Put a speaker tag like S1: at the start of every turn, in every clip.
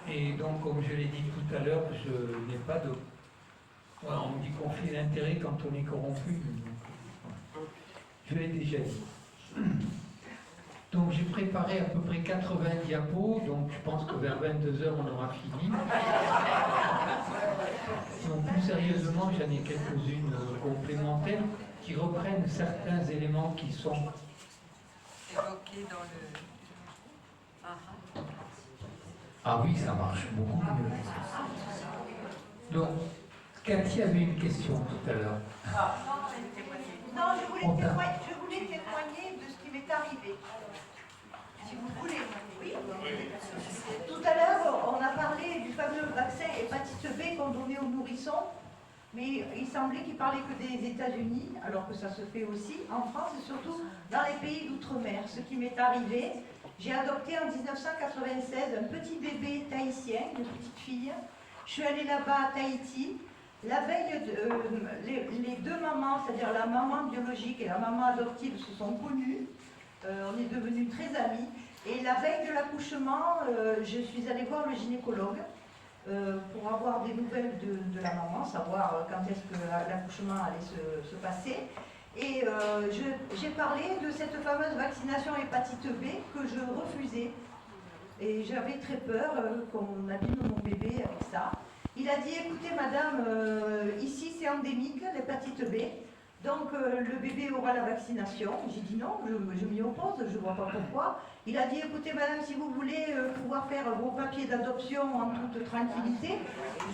S1: Et donc, comme je l'ai dit tout à l'heure, je n'ai pas de... Voilà, on dit conflit d'intérêt quand on est corrompu. Donc, je l'ai déjà dit. Donc j'ai préparé à peu près 80 diapos, donc je pense que vers 22 heures on aura fini. Donc plus sérieusement, j'en ai quelques-unes complémentaires qui reprennent certains éléments qui sont
S2: évoqués dans le...
S1: Ah oui, ça marche beaucoup mieux. Donc, Cathy avait une question tout à l'heure.
S3: Non, je voulais témoigner de ce qui m'est arrivé. Si vous voulez. Oui. Tout à l'heure, on a parlé du fameux vaccin hépatite B qu'on donnait aux nourrissons, mais il semblait qu'il parlait que des États-Unis, alors que ça se fait aussi en France et surtout dans les pays d'outre-mer. Ce qui m'est arrivé, j'ai adopté en 1996 un petit bébé tahitien, une petite fille. Je suis allée là-bas à Tahiti. La veille, les deux mamans, c'est-à-dire la maman biologique et la maman adoptive, se sont connues. On est devenus très amis. Et la veille de l'accouchement, je suis allée voir le gynécologue pour avoir des nouvelles de la maman, savoir quand est-ce que l'accouchement allait se passer. Et j'ai parlé de cette fameuse vaccination hépatite B que je refusais. Et j'avais très peur qu'on abîme mon bébé avec ça. Il a dit, écoutez madame, ici c'est endémique, l'hépatite B, donc le bébé aura la vaccination. J'ai dit non, je m'y oppose, je ne vois pas pourquoi. Il a dit, écoutez madame, si vous voulez pouvoir faire vos papiers d'adoption en toute tranquillité,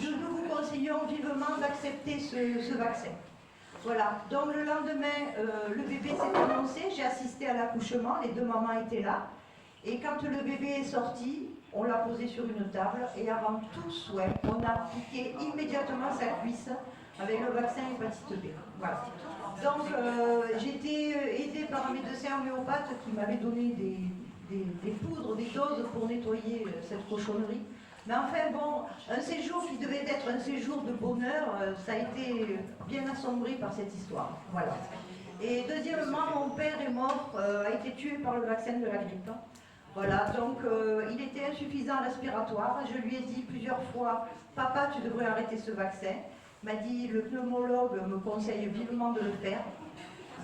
S3: nous vous conseillons vivement d'accepter ce vaccin. Voilà, donc le lendemain, le bébé s'est annoncé, j'ai assisté à l'accouchement, les deux mamans étaient là. Et quand le bébé est sorti, on l'a posé sur une table et avant tout souhait, on a piqué immédiatement sa cuisse avec le vaccin hépatite B. Voilà. Donc j'ai été aidée par un médecin homéopathe qui m'avait donné des poudres, des doses pour nettoyer cette cochonnerie. Mais enfin bon, un séjour qui devait être un séjour de bonheur, ça a été bien assombri par cette histoire. Voilà. Et deuxièmement, mon père est mort, a été tué par le vaccin de la grippe. Voilà, donc il était insuffisant respiratoire. Je lui ai dit plusieurs fois, papa, tu devrais arrêter ce vaccin. Il m'a dit, le pneumologue me conseille vivement de le faire.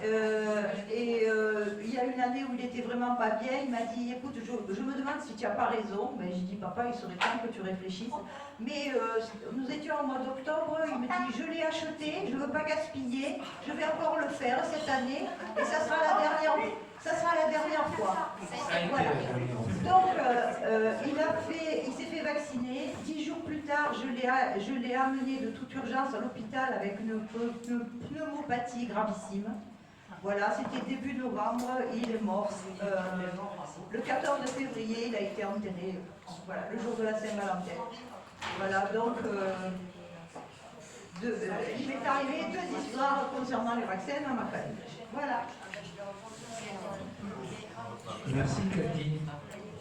S3: Il y a une année où il était vraiment pas bien, il m'a dit, écoute, je me demande si tu n'as pas raison. Mais j'ai dit, papa, il serait temps que tu réfléchisses. Mais nous étions en mois d'octobre, il me dit, je l'ai acheté, je ne veux pas gaspiller, je vais encore le faire cette année, et ça sera la dernière fois. Voilà. Donc, il s'est fait vacciner. 10 jours plus tard, je l'ai amené de toute urgence à l'hôpital avec une pneumopathie gravissime. Voilà, c'était début novembre, il est mort. Le 14 février, il a été enterré, voilà, le jour de la Saint-Valentin. Voilà, donc il m'est arrivé 2 histoires concernant les vaccins dans ma famille. Voilà.
S1: Merci Cathy.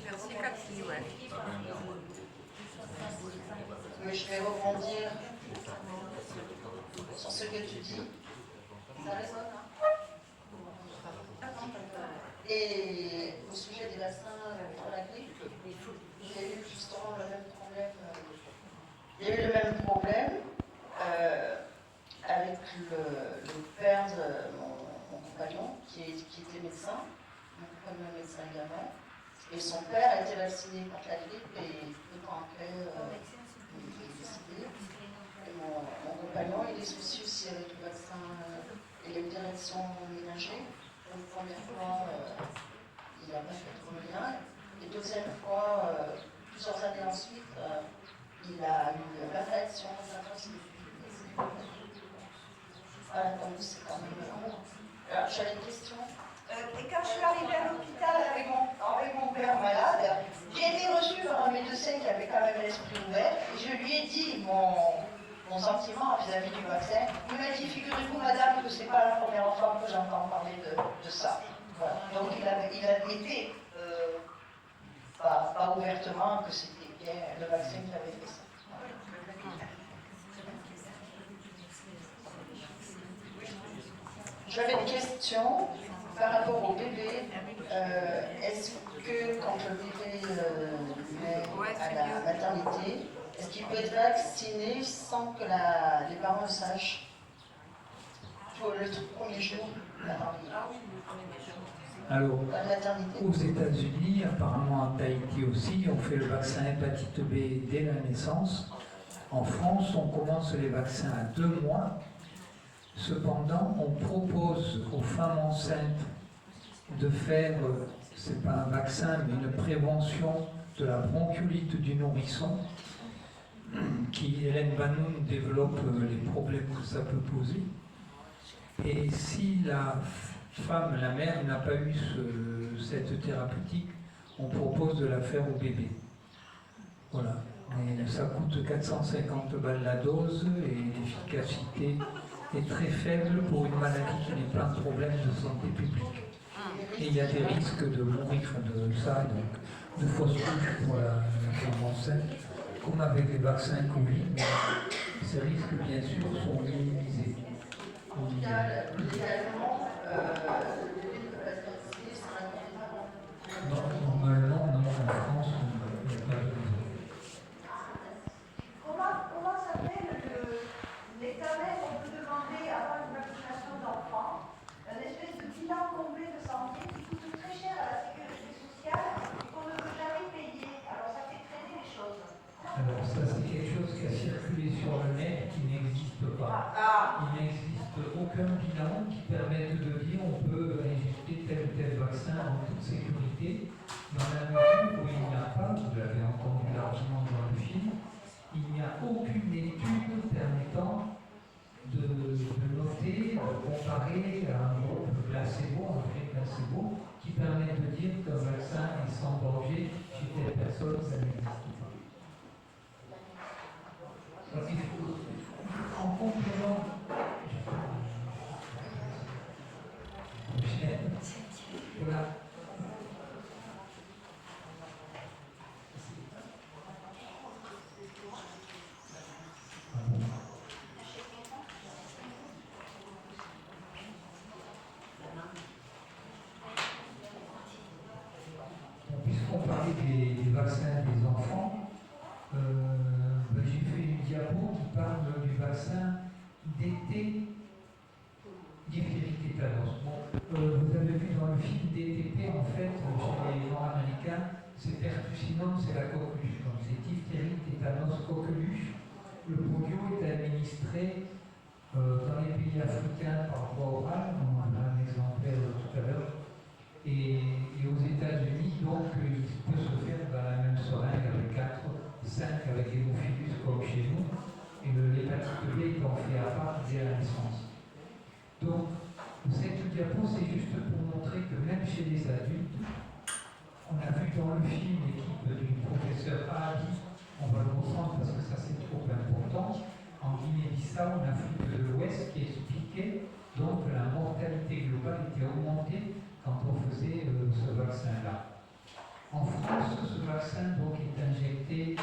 S2: Merci Cathy, ouais.
S4: Oui, je vais rebondir sur ce que tu dis. Ça résonne, hein? Et au sujet des vaccins pour la grippe, j'ai eu justement le même problème. Il y a eu le même problème avec le père de mon compagnon qui était médecin. Mon compagnon est médecin également. Et son père a été vacciné contre la grippe et peu de temps après, il est décédé. Et mon compagnon, il est soucieux aussi avec le vaccin. Il a une direction ménagère. Une première fois, il n'a pas fait trop bien. Et deuxième fois, plusieurs années ensuite, il a eu une réaction intensive. Voilà, donc c'est quand même... Alors, j'avais une question.
S3: Et quand je suis arrivée à l'hôpital avec mon père malade, j'ai été reçue par un médecin qui avait quand même l'esprit ouvert. Et je lui ai dit mon sentiment vis-à-vis du vaccin. Il m'a dit, figurez-vous madame, que ce n'est pas la première fois que j'entends parler de ça. Voilà. Donc il a été, pas ouvertement, que c'était bien le vaccin qui avait fait ça.
S4: J'avais une question par rapport au bébé. Est-ce que quand le bébé naît à la maternité, qui peut être vacciné sans que les parents le sachent. Pour le premier jour,
S1: Alors,
S4: la maternité.
S1: aux États-Unis, apparemment à Tahiti aussi, on fait le vaccin hépatite B dès la naissance. En France, on commence les vaccins à 2 mois. Cependant, on propose aux femmes enceintes de faire, c'est pas un vaccin, mais une prévention de la bronchiolite du nourrisson, qui, Hélène Banoun, développe les problèmes que ça peut poser. Et si la femme, la mère, n'a pas eu cette thérapeutique, on propose de la faire au bébé. Voilà. Mais ça coûte 450 balles la dose et l'efficacité est très faible pour une maladie qui n'est pas un problème de santé publique. Et il y a des risques de mourir de ça, donc de fausses couches pour la femme enceinte, comme avec les vaccins Covid, mais ces risques, bien sûr, sont minimisés.
S4: Légalement,
S1: Normalement, non, en France, il n'y a pas de...
S3: Comment s'appelle l'examen qu'on peut demander avant une vaccination d'enfant? Un espèce de bilan complet de santé qui coûte très cher à la sécurité sociale et qu'on ne peut jamais payer. Alors ça fait traîner les choses.
S1: Alors ça, c'est quelque chose qui a circulé sur le net qui n'existe pas. Il n'existe aucun bilan qui permette de dire on peut injecter tel ou tel vaccin en toute sécurité. Dans la mesure où il n'y a pas, vous l'avez entendu largement dans le film, il n'y a aucune étude permettant de noter, de comparer à un groupe placebo, un effet placebo, qui permet de dire qu'un vaccin est sans danger chez telle personne, ça n'existe pas. Donc il faut, en complément, voilà. Puisqu'on parlait des vaccins des enfants, j'ai fait une diapo qui parle du vaccin d'été diphtérie tétanos. Vous avez vu dans le film DTP, en fait, chez les Nord-Américains, c'est pertussinum, c'est la coqueluche. Donc c'est diphtérie tétanos coqueluche. Le polio est administré dans les pays africains par voie orale, on en a un exemplaire tout à l'heure, et aux États-Unis, donc il peut se faire dans la même seringue avec 4, 5 avec hémophilus comme chez nous, et l'hépatite B étant fait à part dès la naissance. Donc, cette diapo, c'est juste pour montrer que même chez les adultes, on a vu dans le film l'équipe du professeur Abi, on va le reprendre parce que ça c'est trop important, en Guinée-Bissau, en Afrique de l'Ouest, qui expliquait donc que la mortalité globale était augmentée quand on faisait ce vaccin-là. En France, ce vaccin donc, est injecté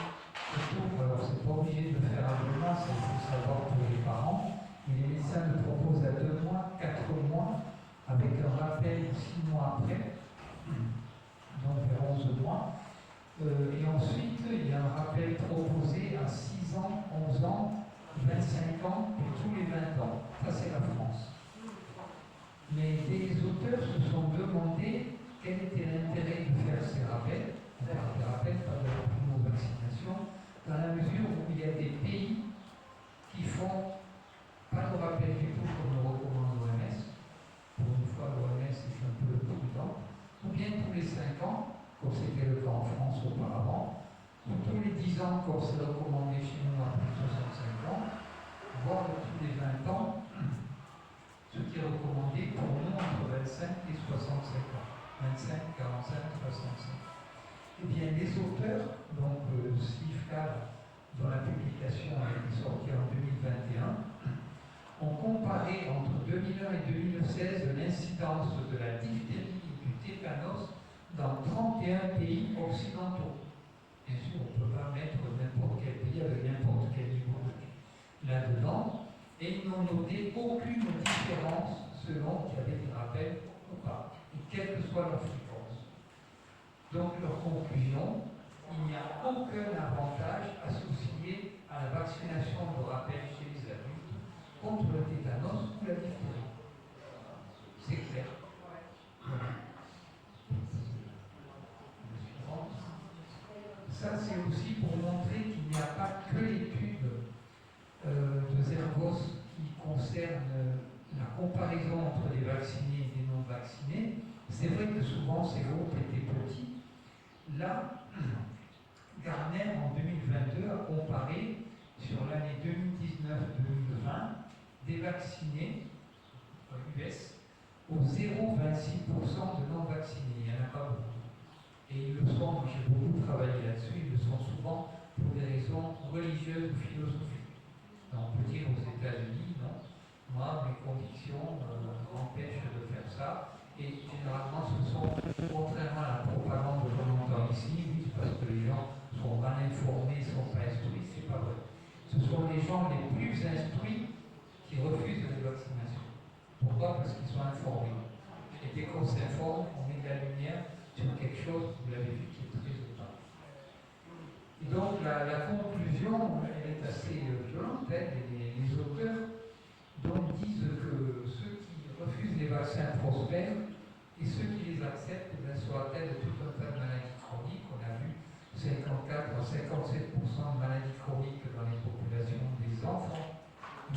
S1: autour, alors c'est pas obligé de le faire avant, ça il faut savoir pour les parents, mais les médecins le proposent à 2 mois, 4 mois, avec un rappel 6 mois après, donc vers 11 mois. Et ensuite, il y a un rappel proposé à 6 ans, 11 ans, 25 ans et tous les 20 ans. Ça, c'est la France. Mais des auteurs se sont demandé quel était l'intérêt de faire ces rappels, des rappels, pas de la primo-vaccination, dans la mesure où il y a des pays qui font pas de rappel du tout comme le recommande l'OMS. Pour une fois, l'OMS est un peu prudent. Ou bien tous les 5 ans, comme c'était le cas en France auparavant, ou tous les 10 ans, comme c'est recommandé chez nous à plus de 65 ans, voire tous les 20 ans, ce qui est recommandé pour nous entre 25 et 65 ans. 25, 45, 65. Eh bien, les auteurs, donc Steve Carr, dont la publication a été sortie en 2021, ont comparé entre 2001 et 2016 l'incidence de la diphtérie et du tétanos dans 31 pays occidentaux. Bien sûr, on ne peut pas mettre n'importe quel pays avec n'importe quel niveau là-dedans, et ils n'ont noté aucune différence selon qu'il y avait des rappels ou pas, et quelle que soit leur fréquence. Donc, leur conclusion, il n'y a aucun avantage associé la vaccination de rappel chez les adultes contre le tétanos ou la diphtérie. C'est clair. Ça, c'est aussi pour montrer qu'il n'y a pas que l'étude de Zergos qui concerne la comparaison entre les vaccinés et les non-vaccinés. C'est vrai que souvent ces groupes étaient petits. Là, Garner, en 2022, a comparé sur l'année 2019-2020 des vaccinés US aux 0,26% de non-vaccinés. Il n'y en a pas beaucoup. Et ils le sont, moi j'ai beaucoup travaillé là-dessus, ils le sont souvent pour des raisons religieuses ou philosophiques. On peut dire aux États-Unis, non, moi mes convictions m'empêchent de faire ça. Et généralement, ce sont, contrairement à la propagande que l'on entend ici, oui, parce que les gens sont mal informés, ne sont pas instruits, c'est pas vrai. Ce sont les gens les plus instruits qui refusent les vaccinations. Pourquoi? Parce qu'ils sont informés. Et dès qu'on s'informe, on met de la lumière sur quelque chose, vous l'avez vu, qui est très opaque. Et donc, la conclusion, elle est assez violente. Les auteurs donc, disent que ceux qui refusent les vaccins prospèrent et ceux qui les acceptent sont atteints de tout un tas de maladies chroniques. On a vu 54 à 57% de maladies chroniques dans les populations des enfants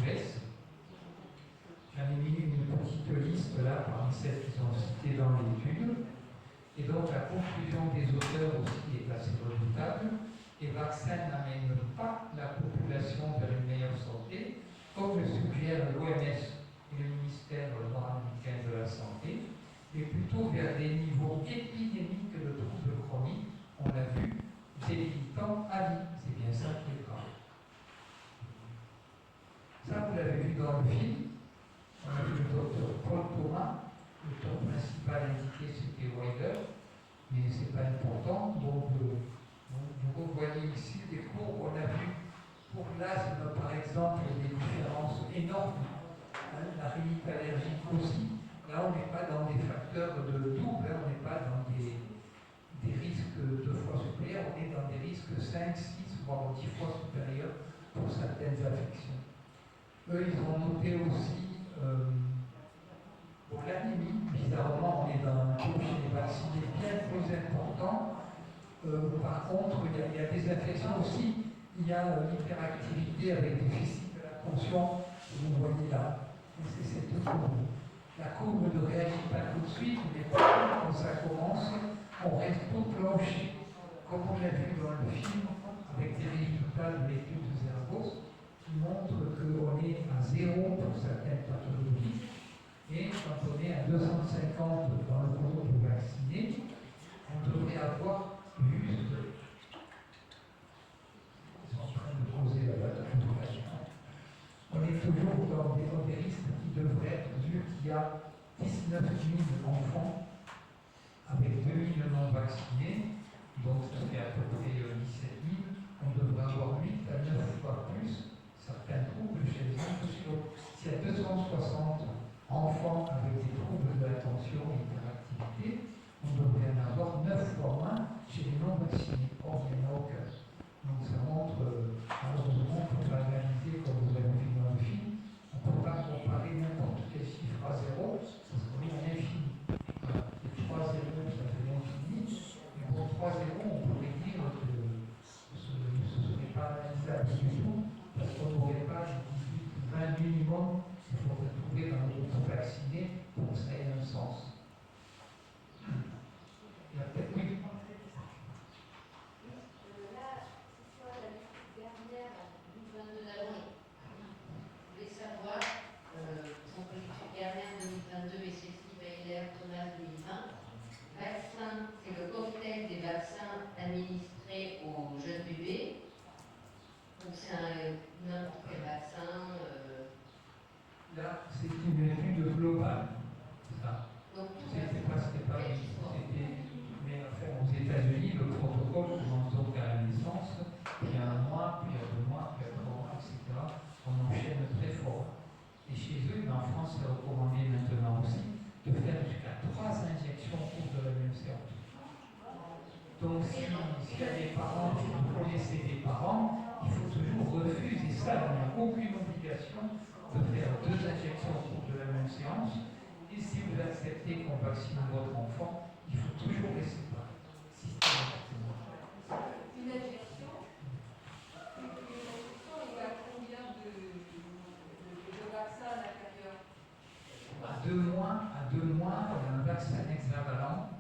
S1: US. J'en ai mis une petite liste là parmi celles qui sont citées dans l'étude. Et donc la conclusion des auteurs aussi est assez redoutable. Les vaccins n'amènent pas la population vers une meilleure santé, comme le suggère l'OMS et le ministère nord-américain de la Santé, mais plutôt vers des niveaux épidémiques de troubles chroniques, on l'a vu, débilitant à vie. C'est bien ça qui est grave. Ça, vous l'avez vu dans le film. On a vu le docteur Paul Thomas. Le ton principal indiqué, c'était Weider, mais ce n'est pas important. Donc, vous voyez ici des courbes. On a vu pour l'asthme, par exemple, des différences énormes. La rhinite allergique aussi. Là, on n'est pas dans des facteurs de double, on n'est pas dans des risques 2 fois supérieurs, on est dans des risques 5, 6, voire 10 fois supérieurs pour certaines affections. Eux, ils ont noté aussi pour l'anémie. Bizarrement, on est dans un taux chez les vaccinés bien plus important. Par contre, il y a des infections aussi. Il y a l'hyperactivité avec déficit de l'attention, vous voyez là. C'est cette courbe. La courbe ne réagit pas tout de suite, mais quand ça commence, on reste tout planché, comme on l'a vu dans le film, avec des résultats de l'étude de Zergos, qui montrent qu'on est à 0 pour certaines pathologies, et quand on est à 250 dans le groupe vacciné, on devrait avoir juste. Ils sont en train de poser la date. On est toujours dans des risques qui devraient être, vu qu'il y a 19 000 enfants avec 2 000 non vaccinés, donc ça fait à peu près 17 000, on devrait avoir 8 à 9 fois plus certains troubles chez les enfants. S'il y a 260 enfants avec des troubles de l'attention et de l'activité, on devrait en avoir 9 fois moins chez les non vaccinés. Or, il n'y en a aucun. Donc ça montre, malheureusement, pour l'analyser comme vous avez vu dans le film, on ne peut pas comparer n'importe quel chiffre à 0, parce qu'on est à l'infini. Voilà. 3 zéros, ça fait l'infini. Mais pour 3 zéros, on pourrait dire que ce ne serait pas analysable du tout, parce qu'on n'aurait pas 18 ou 20 minimum qu'il faudrait trouver dans le groupe vacciné pour que ça ait un sens. Il y a peut-être, oui. décès des parents, il faut toujours refuser ça. Il n'y a aucune obligation de faire 2 injections au cours de la même séance. Et si vous acceptez qu'on vaccine votre enfant, il faut toujours les séparer. Systématiquement.
S5: Une injection, il y a combien de vaccins à l'intérieur?
S1: À 2 mois, il y a un vaccin hexavalent,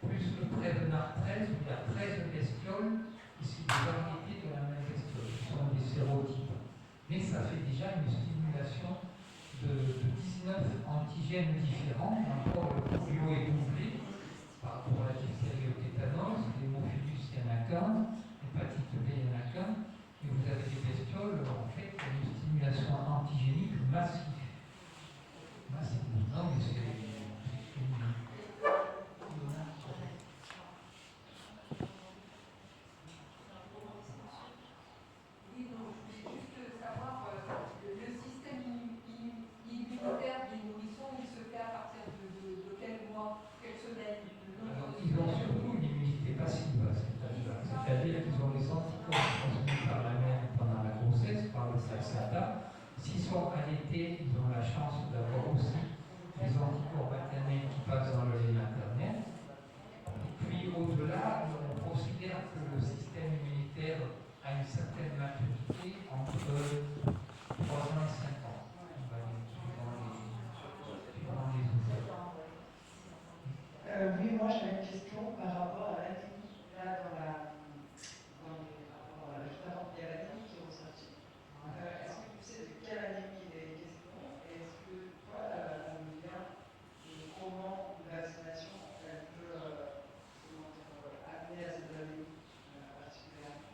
S1: plus le Prévenard 13, où il y a 13 bestioles, ici des variétés de la même bestiole, qui sont des sérotypes. Mais ça fait déjà une stimulation de 19 antigènes différents. Encore le polio est doublé par rapport à la diphtérie au tétanos, l'hémophilus, il n'y en a qu'un, l'hépatite B, il n'y en a qu'un, et vous avez des bestioles, en fait, il y a une stimulation antigénique massive. Non, mais c'est
S5: Oui, donc je voulais juste savoir, le système immunitaire des nourrissons, il se fait à partir de quel mois, quelle semaine?
S1: Alors, ils ont surtout une immunité passive à cet âge-là. C'est-à-dire qu'ils ont les anticorps transmis par la mère pendant la grossesse, par le placenta. S'ils sont allaités, ils ont la chance d'avoir aussi les anticorps maternels qui passent dans le lait maternel. Et puis au-delà, on considère que le système immunitaire a une certaine maturité entre 3 ans et 5 ans. On va dire, suivant les outils.
S6: Oui, moi j'avais une question par rapport à l'anémie. Là, juste avant, il y a l'anémie qui est ressortie. Est-ce que tu sais de quelle anémie il est question? Et est-ce que toi, la lien de comment une vaccination elle peut amener à cette anémie particulièrement?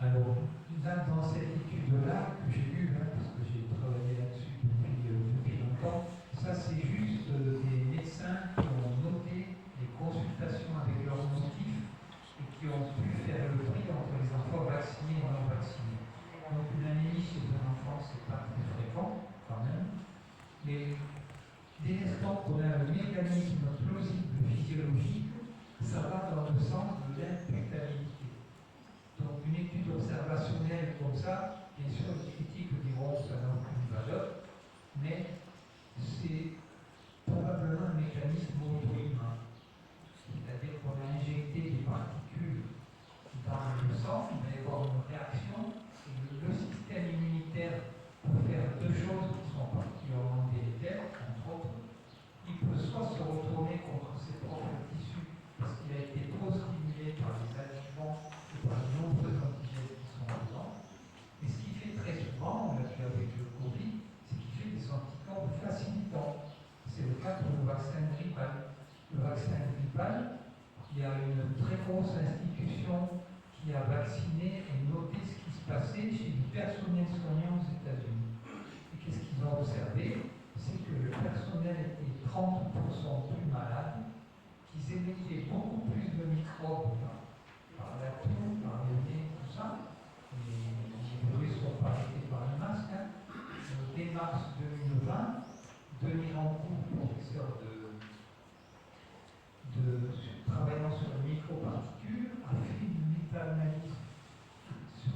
S1: Alors, là, dans cette étude-là que j'ai lue, parce que j'ai travaillé là-dessus depuis longtemps, ça c'est juste des médecins qui ont noté les consultations avec leurs motifs et qui ont pu faire le tri entre les enfants vaccinés et non vaccinés. Donc une anémie chez un enfant, c'est pas très fréquent quand même, mais dès l'instant qu'on a un mécanisme plausible physiologique, ça va dans le sens de l'imputabilité. Donc une étude observationnelle comme ça, bien sûr les critiques diront que ça n'a aucune valeur, mais c'est probablement un mécanisme auto-humain. C'est-à-dire qu'on a injecté des particules dans le sang, il va y avoir une réaction, et le système immunitaire peut faire 2 choses qui sont particulièrement délétères, entre autres. Il peut soit se retourner contre ses propres tissus parce qu'il a été trop stimulé par les adjuvants et par les nombreux antigènes qui sont dedans. Et ce qu'il fait très souvent, on l'a vu avec le Covid, c'est qu'il fait des anticorps facilitants. C'est le cas pour le vaccin grippal. Le vaccin grippal, il y a une très grosse institution qui a vacciné et noté ce qui se passait chez du personnel soignant aux États-Unis. Et qu'est-ce qu'ils ont observé? C'est que le personnel était 30% plus malade, qu'ils émettaient beaucoup plus de microbes par la toux, par le nez, tout ça. Les bruits sont pas arrêtés par le masque. Dès mars 2020, Denis Rancourt, professeur travaillant sur les microparticules, a fait une méta-analyse sur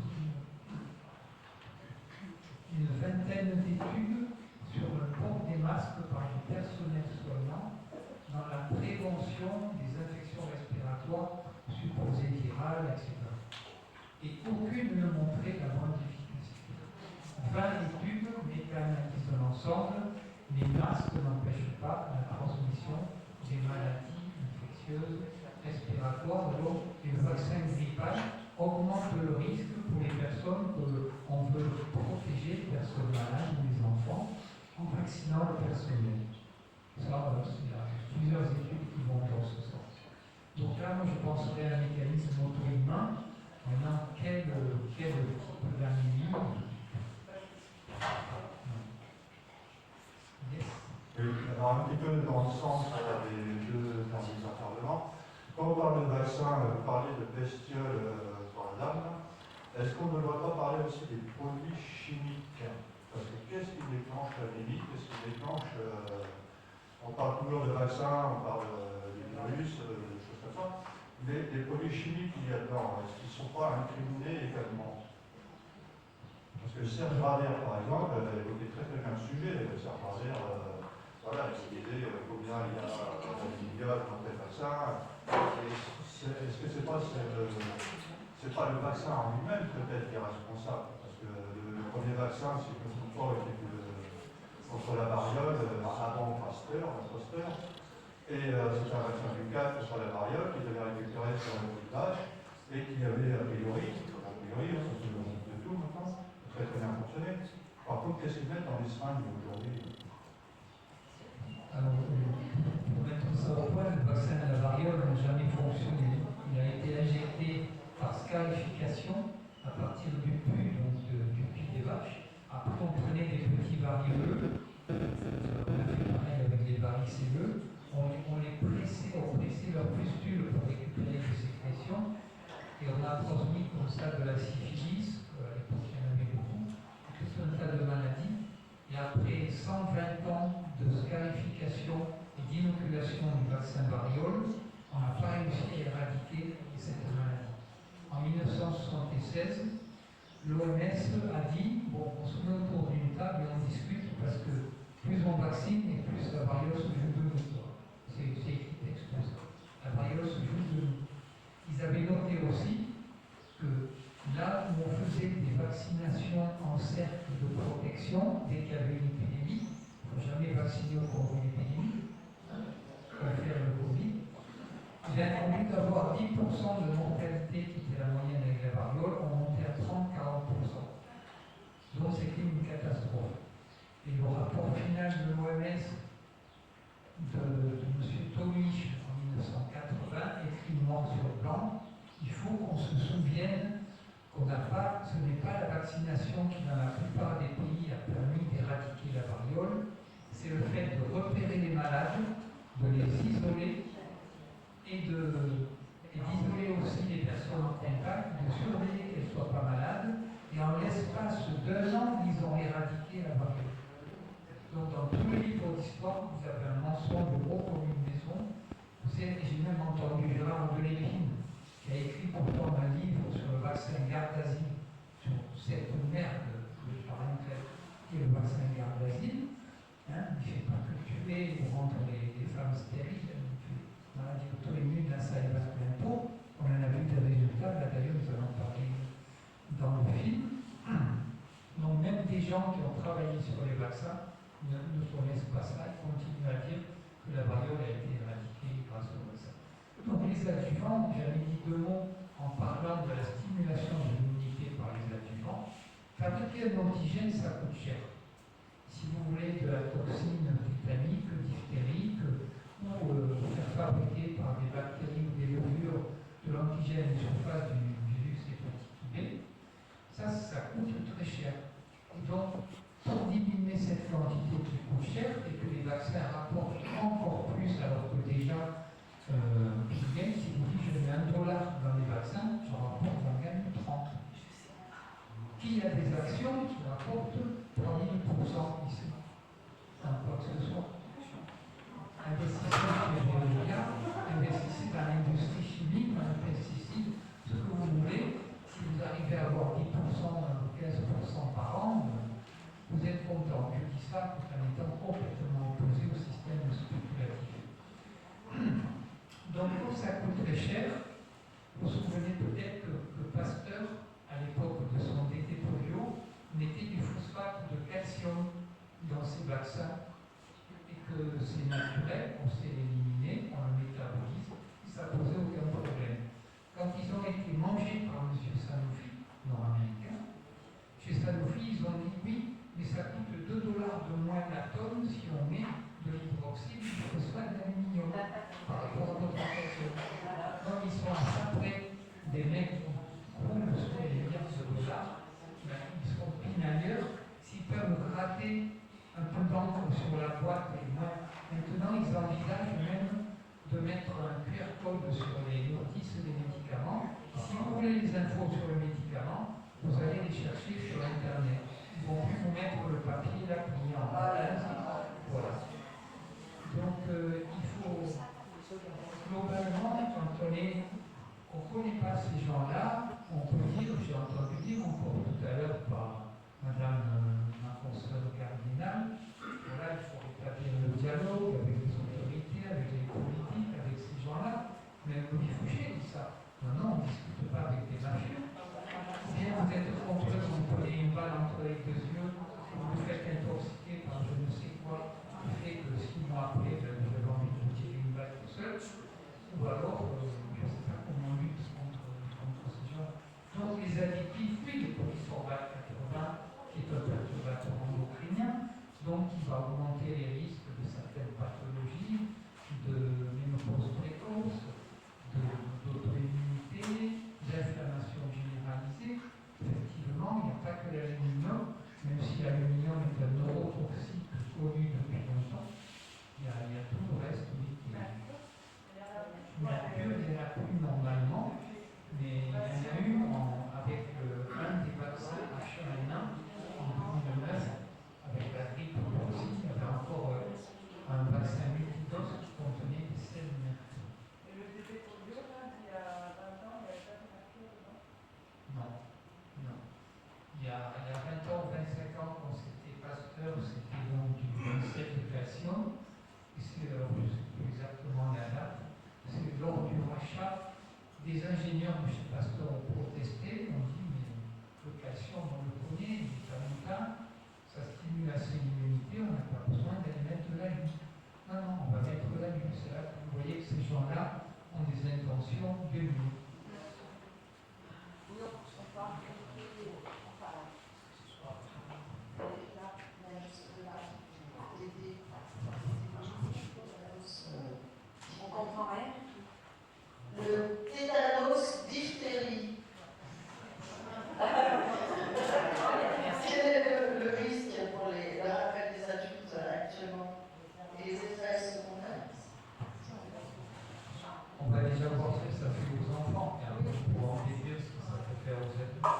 S1: une vingtaine d'études sur le port des masques par le personnel soignant dans la prévention des infections respiratoires supposées virales, etc. Et aucune ne montrait la moindre efficacité. 20 études, méta-analyse de l'ensemble, les masques n'empêchent pas la transmission des maladies infectieuses respiratoires, et le vaccin grippal augmente le risque pour les personnes qu'on veut protéger, les personnes malades ou les enfants, en vaccinant le personnel. Ça, il y a plusieurs études qui vont dans ce sens. Donc là, moi, je penserais à un mécanisme auto-humain. Maintenant, quel type d'anémie? Yes.
S7: Oui, alors un petit peu dans le sens des 2 derniers intervenants. Quand on parle de vaccin, vous parlez de bestioles sur la dame. Est-ce qu'on ne doit pas parler aussi des produits chimiques? Parce que qu'est-ce qui déclenche l'anémie? Qu'est-ce qui déclenche on parle toujours de vaccins, on parle des virus, des choses comme ça. les produits chimiques qu'il y a dedans, est-ce qu'ils ne sont pas incriminés également? Parce que Serge Rader, par exemple, évoquait très bien le sujet. Serge Rader, voilà, il disait combien il y a d'idiotes dans tel vaccin. Est-ce que c'est pas le vaccin en lui-même peut-être qui est responsable? Parce que le premier vaccin, si je ne me trompe pas, était contre la variole, avant Pasteur. Et c'est un vaccin du 4 contre la variole qui devait récupérer sur un village et qui avait, a priori, on se demande de tout maintenant, très bien fonctionné. Par contre, qu'est-ce qu'ils mettent dans les seringues aujourd'hui?
S1: Alors, pour mettre ça au point, le vaccin de la variole n'a jamais fonctionné. Il a été injecté par scarification à partir du pus, donc du pus des vaches. Après, on prenait des petits varioleux, on a fait pareil avec les varicelleux, on les pressait, on pressait leurs pustules pour récupérer les sécrétions, et on a transmis comme ça de la syphilis, à l'époque il y en avait beaucoup, tout un tas de maladies. Et après 120 ans de scarification et d'inoculation du vaccin variole, on n'a pas réussi à éradiquer cette maladie. En 1976, l'OMS a dit, bon, on se met autour d'une table et on discute parce que plus on vaccine et plus la variole se joue de nous. C'est écrit exposé. La variole se joue de nous. Ils avaient noté aussi que là où on faisait des vaccinations en cercle de protection, dès qu'il y avait une épidémie, il ne faut jamais vacciner au cours d'une épidémie, comme faire le Covid, il a conduit d'avoir 10% de mortalité qui était la moyenne avec la variole, on montait à 30-40%. Donc c'était une catastrophe. Et le rapport final de l'OMS de M. Tomich en 1980, écrit noir sur blanc, il faut qu'on se souvienne ce n'est pas la vaccination qui, dans la plupart des pays, a permis d'éradiquer la variole, c'est le fait de repérer les malades, de les isoler et d'isoler aussi les personnes en contact, de surveiller qu'elles ne soient pas malades, et en l'espace d'1 an, ils ont éradiqué la variole. Donc dans tous les livres d'histoire, vous avez un mensonge gros comme une maison. J'ai même entendu Gérard de Lépine, qui a écrit pourtant un livre sur le vaccin Gardasil, sur cette merde de parenthèse qui est le vaccin Gardasil. Il ne fait pas que tuer ou rendre les femmes stériles, il fait maladie auto-immune, la salivate plein pot. On en a vu des résultats, là d'ailleurs nous allons parler dans le film. Donc même des gens qui ont travaillé sur les vaccins ne se laissent pas ça, ils continuent à dire que la variole a été éradiquée grâce au vaccin. Donc les adjuvants, j'avais dit 2 mots en parlant de la stimulation de l'immunité par les adjuvants. Fabriquer un antigène, ça coûte cher. Si vous voulez de la toxine tétanique, diphtérique, ou faire fabriquer par des bactéries ou des levures de l'antigène surface du virus hépatite B, ça coûte très cher. Et donc, pour diminuer cette quantité qui coûte cher et que les vaccins rapportent encore plus, alors que déjà, Bill Gates, si vous dites je mets $1 dans les vaccins, j'en gagne 30. Qui a des actions qui rapportent 3000% ici, dans quoi que ce soit. Investissez chez Veolia, investissez dans l'industrie chimique, dans les pesticides, ce que vous voulez. Si vous arrivez à avoir 10%, 15% par an, vous êtes content. Je dis ça en étant complètement opposé au système spéculatif. Donc, comme ça coûte très cher, vous vous souvenez peut-être que Pasteur, à l'époque de son DT polio, mettait du phosphate de calcium dans ses vaccins et que c'est naturel, on sait l'éliminer, on le métabolise, ça ne posait aucun problème. Quand ils ont été mangés par M. Sanofi, nord-américain, chez Sanofi, ils ont dit oui, mais ça coûte $2 de moins la tonne si on met de l'hydroxyde du phosphate d'aluminium par rapport à notre attention. Comme ils sont à ça près des mecs qui roulent sur les milliards de dollars, ils sont pile ailleurs. S'ils peuvent gratter un peu d'encre sur la boîte, et maintenant ils envisagent même de mettre un QR code sur les notices des médicaments. Si vous voulez les infos sur le médicament, vous allez les chercher sur Internet. Ils vont plus vous mettre le papier là plié en place. Voilà. Donc il faut globalement, quand on est on ne connaît pas ces gens-là, on peut dire, j'ai entendu dire encore tout à l'heure par Madame ma consoeur cardinale, voilà, il faut rétablir le dialogue avec les autorités, avec les politiques, avec ces gens-là. Mais Louis Fouché dit ça. Non, non, on ne discute pas avec des mafieux. Bien, vous êtes contre eux, vous prenez une balle entre les deux yeux, vous vous faites intoxiquer par je ne sais quoi, qui fait que 6 mois après, vous avez envie de vous tirer une balle tout seul. Ou alors, je ne sais pas comment on lutte contre ces gens. Donc les addictifs, oui, le polysorbate 80, qui est un perturbateur endocrinien, donc qui va augmenter les risques de certaines pathologies, de ménopause précoce, d'auto-immunité, d'inflammation généralisée. Effectivement, il n'y a pas que l'aluminium, même si l'aluminium est un neurotoxique connu depuis longtemps, il y a tout le reste, oui, qui est. Il n'y en a plus normalement, mais il y en a eu avec un des vaccins H1N1 en 2009, avec la grippe aussi, il y avait encore un vaccin multidose qui contenait des sels inactifs.
S6: Et le bébé polio, là, il y a 20 ans, il n'y avait pas de mercure dedans?
S1: Non, non. Il y a 20 ans, 25 ans, quand c'était Pasteur, c'était donc du 27 de Cassion, et c'est, je ne sais plus exactement la date, c'est lors du rachat, des ingénieurs de chez Pasteur ont protesté, ont dit, mais le calcium, on le connaît, il est alimentaire, ça stimule assez l'immunité, on n'a pas besoin d'aller mettre de la lune. Non, non, on va mettre de la lune. C'est là que vous voyez que ces gens-là ont des intentions de mieux.
S4: On comprend rien. Le tétanos diphtérie. Quel est le risque pour le rappel des adultes actuellement et les effets secondaires?
S1: On va déjà voir ce que ça fait aux enfants, et après on pourra en déduire ce que ça peut faire aux adultes.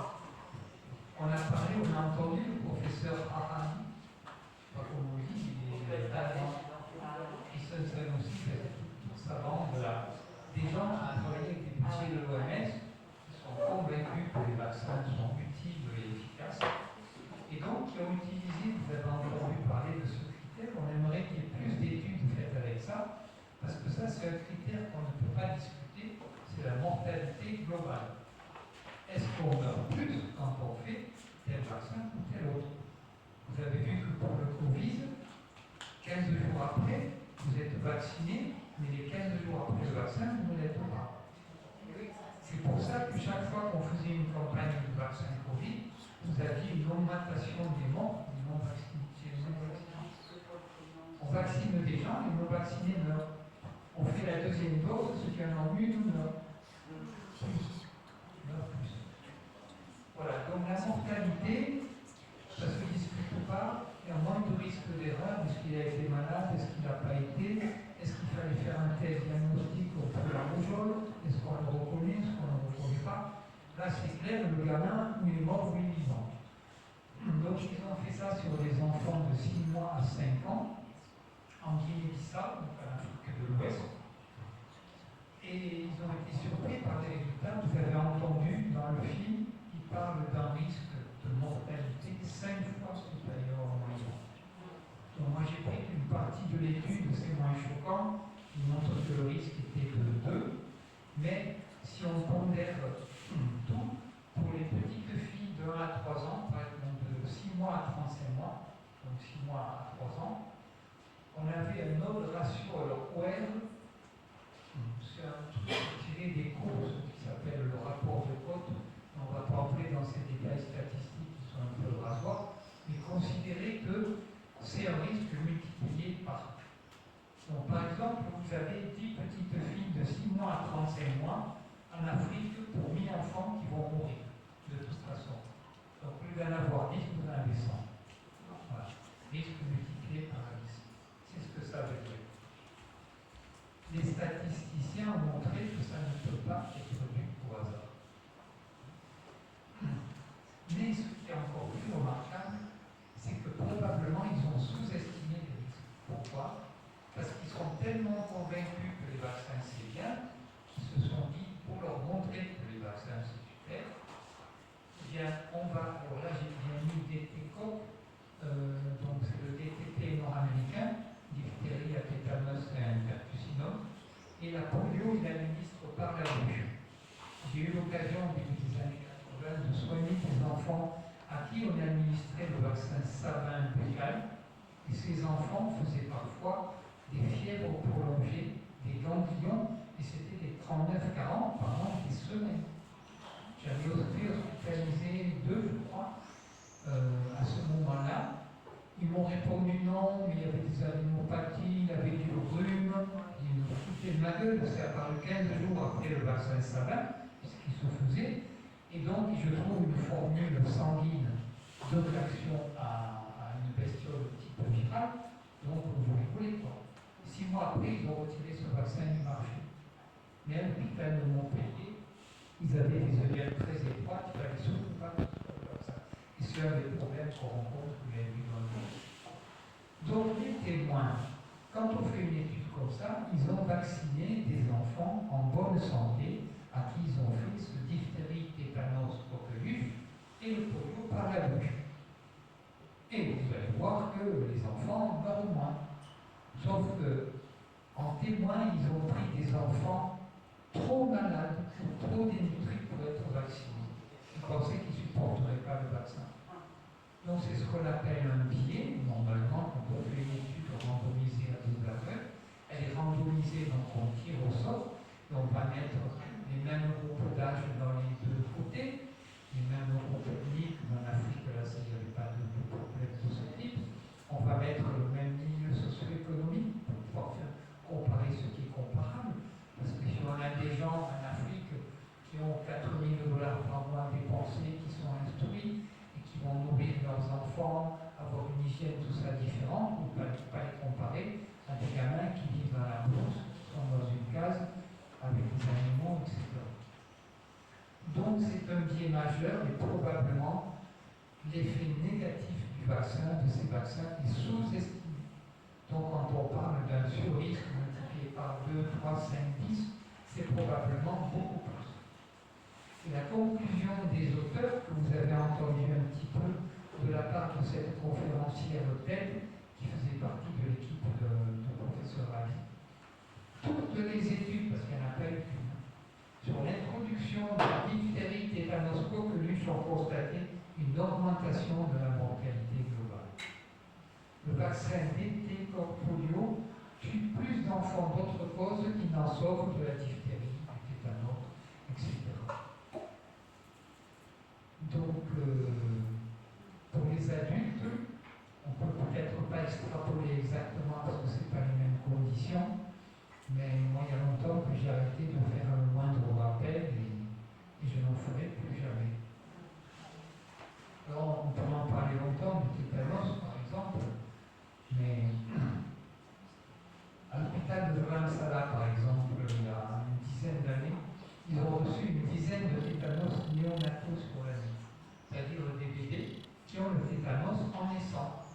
S1: On a parlé, on a entendu le professeur Arani, pas comme on dit, il est allemand, qui se donne aussi toute sa bande là. Des gens qui ont travaillé avec des budgets de l'OMS, qui sont convaincus que les vaccins sont utiles et efficaces, et donc qui ont utilisé, vous avez entendu parler de ce critère, on aimerait qu'il y ait plus d'études faites avec ça, parce que ça c'est un critère qu'on ne peut pas discuter, c'est la mortalité globale. Est-ce qu'on meurt plus quand on fait tel vaccin ou tel autre? Vous avez vu que pour le Covid, 15 jours après, vous êtes vacciné, mais les 15 jours après le vaccin, vous ne l'êtes pas. C'est pour ça que chaque fois qu'on faisait une campagne de vaccin Covid, vous aviez une augmentation des morts des non-vaccinés. On vaccine des gens, les non-vaccinés meurent. On fait la deuxième dose, ceux qui en ont une meurent. Plus. Voilà, donc la mortalité, ça ne se discute pas, il y a moins de risque d'erreur, est-ce qu'il a été malade, est-ce qu'il n'a pas été, est-ce qu'il fallait faire un test diagnostic pour la rougeole, est-ce qu'on le reconnaît, est-ce qu'on ne le reconnaît pas? Là c'est clair, le gamin, il est mort ou il est vivant. Donc ils ont fait ça sur des enfants de 6 mois à 5 ans, en Guinée-Bissau, donc en Afrique de l'Ouest. Et ils ont été surpris par les résultats. Vous avez entendu dans le film, il parle d'un risque de mortalité 5 fois supérieur en moyenne. Donc moi j'ai pris une partie de l'étude, c'est moins choquant, qui montre que le risque était de 2, mais si on pondère tout, pour les petites filles de 1 à 3 ans, par exemple de 6 mois à 35 mois, donc 6 mois à 3 ans, on avait un autre ratio, alors OR, c'est un truc tiré des courses qui s'appelle le rapport de Cotte. On ne va pas entrer dans ces détails statistiques qui sont un peu rasoirs, mais considérez que c'est un risque multiplié par. Donc par exemple, vous avez 10 petites filles de 6 mois à 35 mois en Afrique pour 1000 enfants qui vont mourir, de toute façon. Donc au lieu d'en avoir 10, vous en avez 100. Voilà. Risque multiplié par 10. C'est ce que ça veut dire. Les statisticiens ont montré que ça ne peut pas être dû au hasard. Mais ce qui est encore plus remarquable, c'est que probablement ils ont sous-estimé les risques. Pourquoi? Parce qu'ils sont tellement convaincus que les vaccins c'est bien, qu'ils se sont dit, pour leur montrer Bien, alors là j'ai bien mis DT-COP, donc c'est le DTP nord-américain, diphtérie, à tétanos et intertucinome, et la polio, il administre par la bouche. J'ai eu l'occasion, au début des années 80, de soigner des enfants à qui on administrait le vaccin Savin buccal, et ces enfants faisaient parfois des fièvres prolongées, des ganglions, et c'était des 39-40 pendant des semaines. J'avais été hospitalisé 2, je crois, à ce moment-là. Ils m'ont répondu non, mais il y avait des anémopathies, il y avait du rhume, ils me foutaient de ma gueule, c'est apparu 15 jours après le vaccin Savin, ce qui se faisait. Et donc, je trouve une formule sanguine de réaction à une bestiole type virale, donc vous rigolez quoi. 6 mois après, ils ont retiré ce vaccin du marché. Mais à l'hôpital de Montpellier, ils avaient des œillères très étroites, il fallait surtout pas que ce soit le vaccin. Et c'est un des problèmes qu'on rencontre, vous l'avez vu dans le monde. Donc, les témoins, quand on fait une étude comme ça, ils ont vacciné des enfants en bonne santé à qui ils ont fait ce diphtérie, tétanos, coqueluche et le polio par la bouche. Et vous allez voir que les enfants meurent moins. Sauf que, en témoin, ils ont pris des enfants trop malades, trop dénutris pour être vaccinés. Ils pensaient qu'ils ne supporteraient pas le vaccin. Donc c'est ce qu'on appelle un biais. Normalement, quand on fait une étude randomisée à des aveugles, elle est randomisée, donc on tire au sort, et on va mettre les mêmes groupes d'âge dans les deux côtés, les mêmes groupes ethniques. En Afrique, là, il n'y avait pas de problème de ce type. On va mettre le même milieu socio-économique pour pouvoir faire comparer ce qui est comparable. Parce que si on a des gens en Afrique qui ont 4 000 $ par mois dépensés, qui sont instruits et qui vont nourrir leurs enfants, avoir une hygiène, tout ça différent, on ne peut pas les comparer à des gamins qui vivent dans la bourse, qui sont dans une case avec des animaux, etc. Donc c'est un biais majeur et probablement l'effet négatif du vaccin, de ces vaccins, est sous-estimé. Donc quand on parle d'un surrisque multiplié par 2, 3, 5, 10, c'est probablement beaucoup plus. Et la conclusion des auteurs, que vous avez entendu un petit peu de la part de cette conférencière TED, qui faisait partie de l'équipe de professeur Ali, toutes les études, parce qu'il n'y en a pas eu qu'une, sur l'introduction de la diphtérie, tétanos, coqueluche ont constaté une augmentation de la mortalité globale. Le vaccin DT, polio, tue plus d'enfants d'autres causes qui n'en sauvent de la diphtérie, du tétanos, etc. Donc, pour les adultes, on ne peut peut-être pas extrapoler exactement parce que ce n'est pas les mêmes conditions, mais moi, il y a longtemps que j'ai arrêté de faire le moindre rappel et je n'en ferai plus jamais. Alors, on peut en parler longtemps du tétanos, par exemple, mais à l'hôpital de Ramsala, par exemple, il y a une dizaine d'années, ils ont reçu une dizaine de tétanos néonatos pour l'année, c'est-à-dire des bébés qui ont le tétanos en naissant.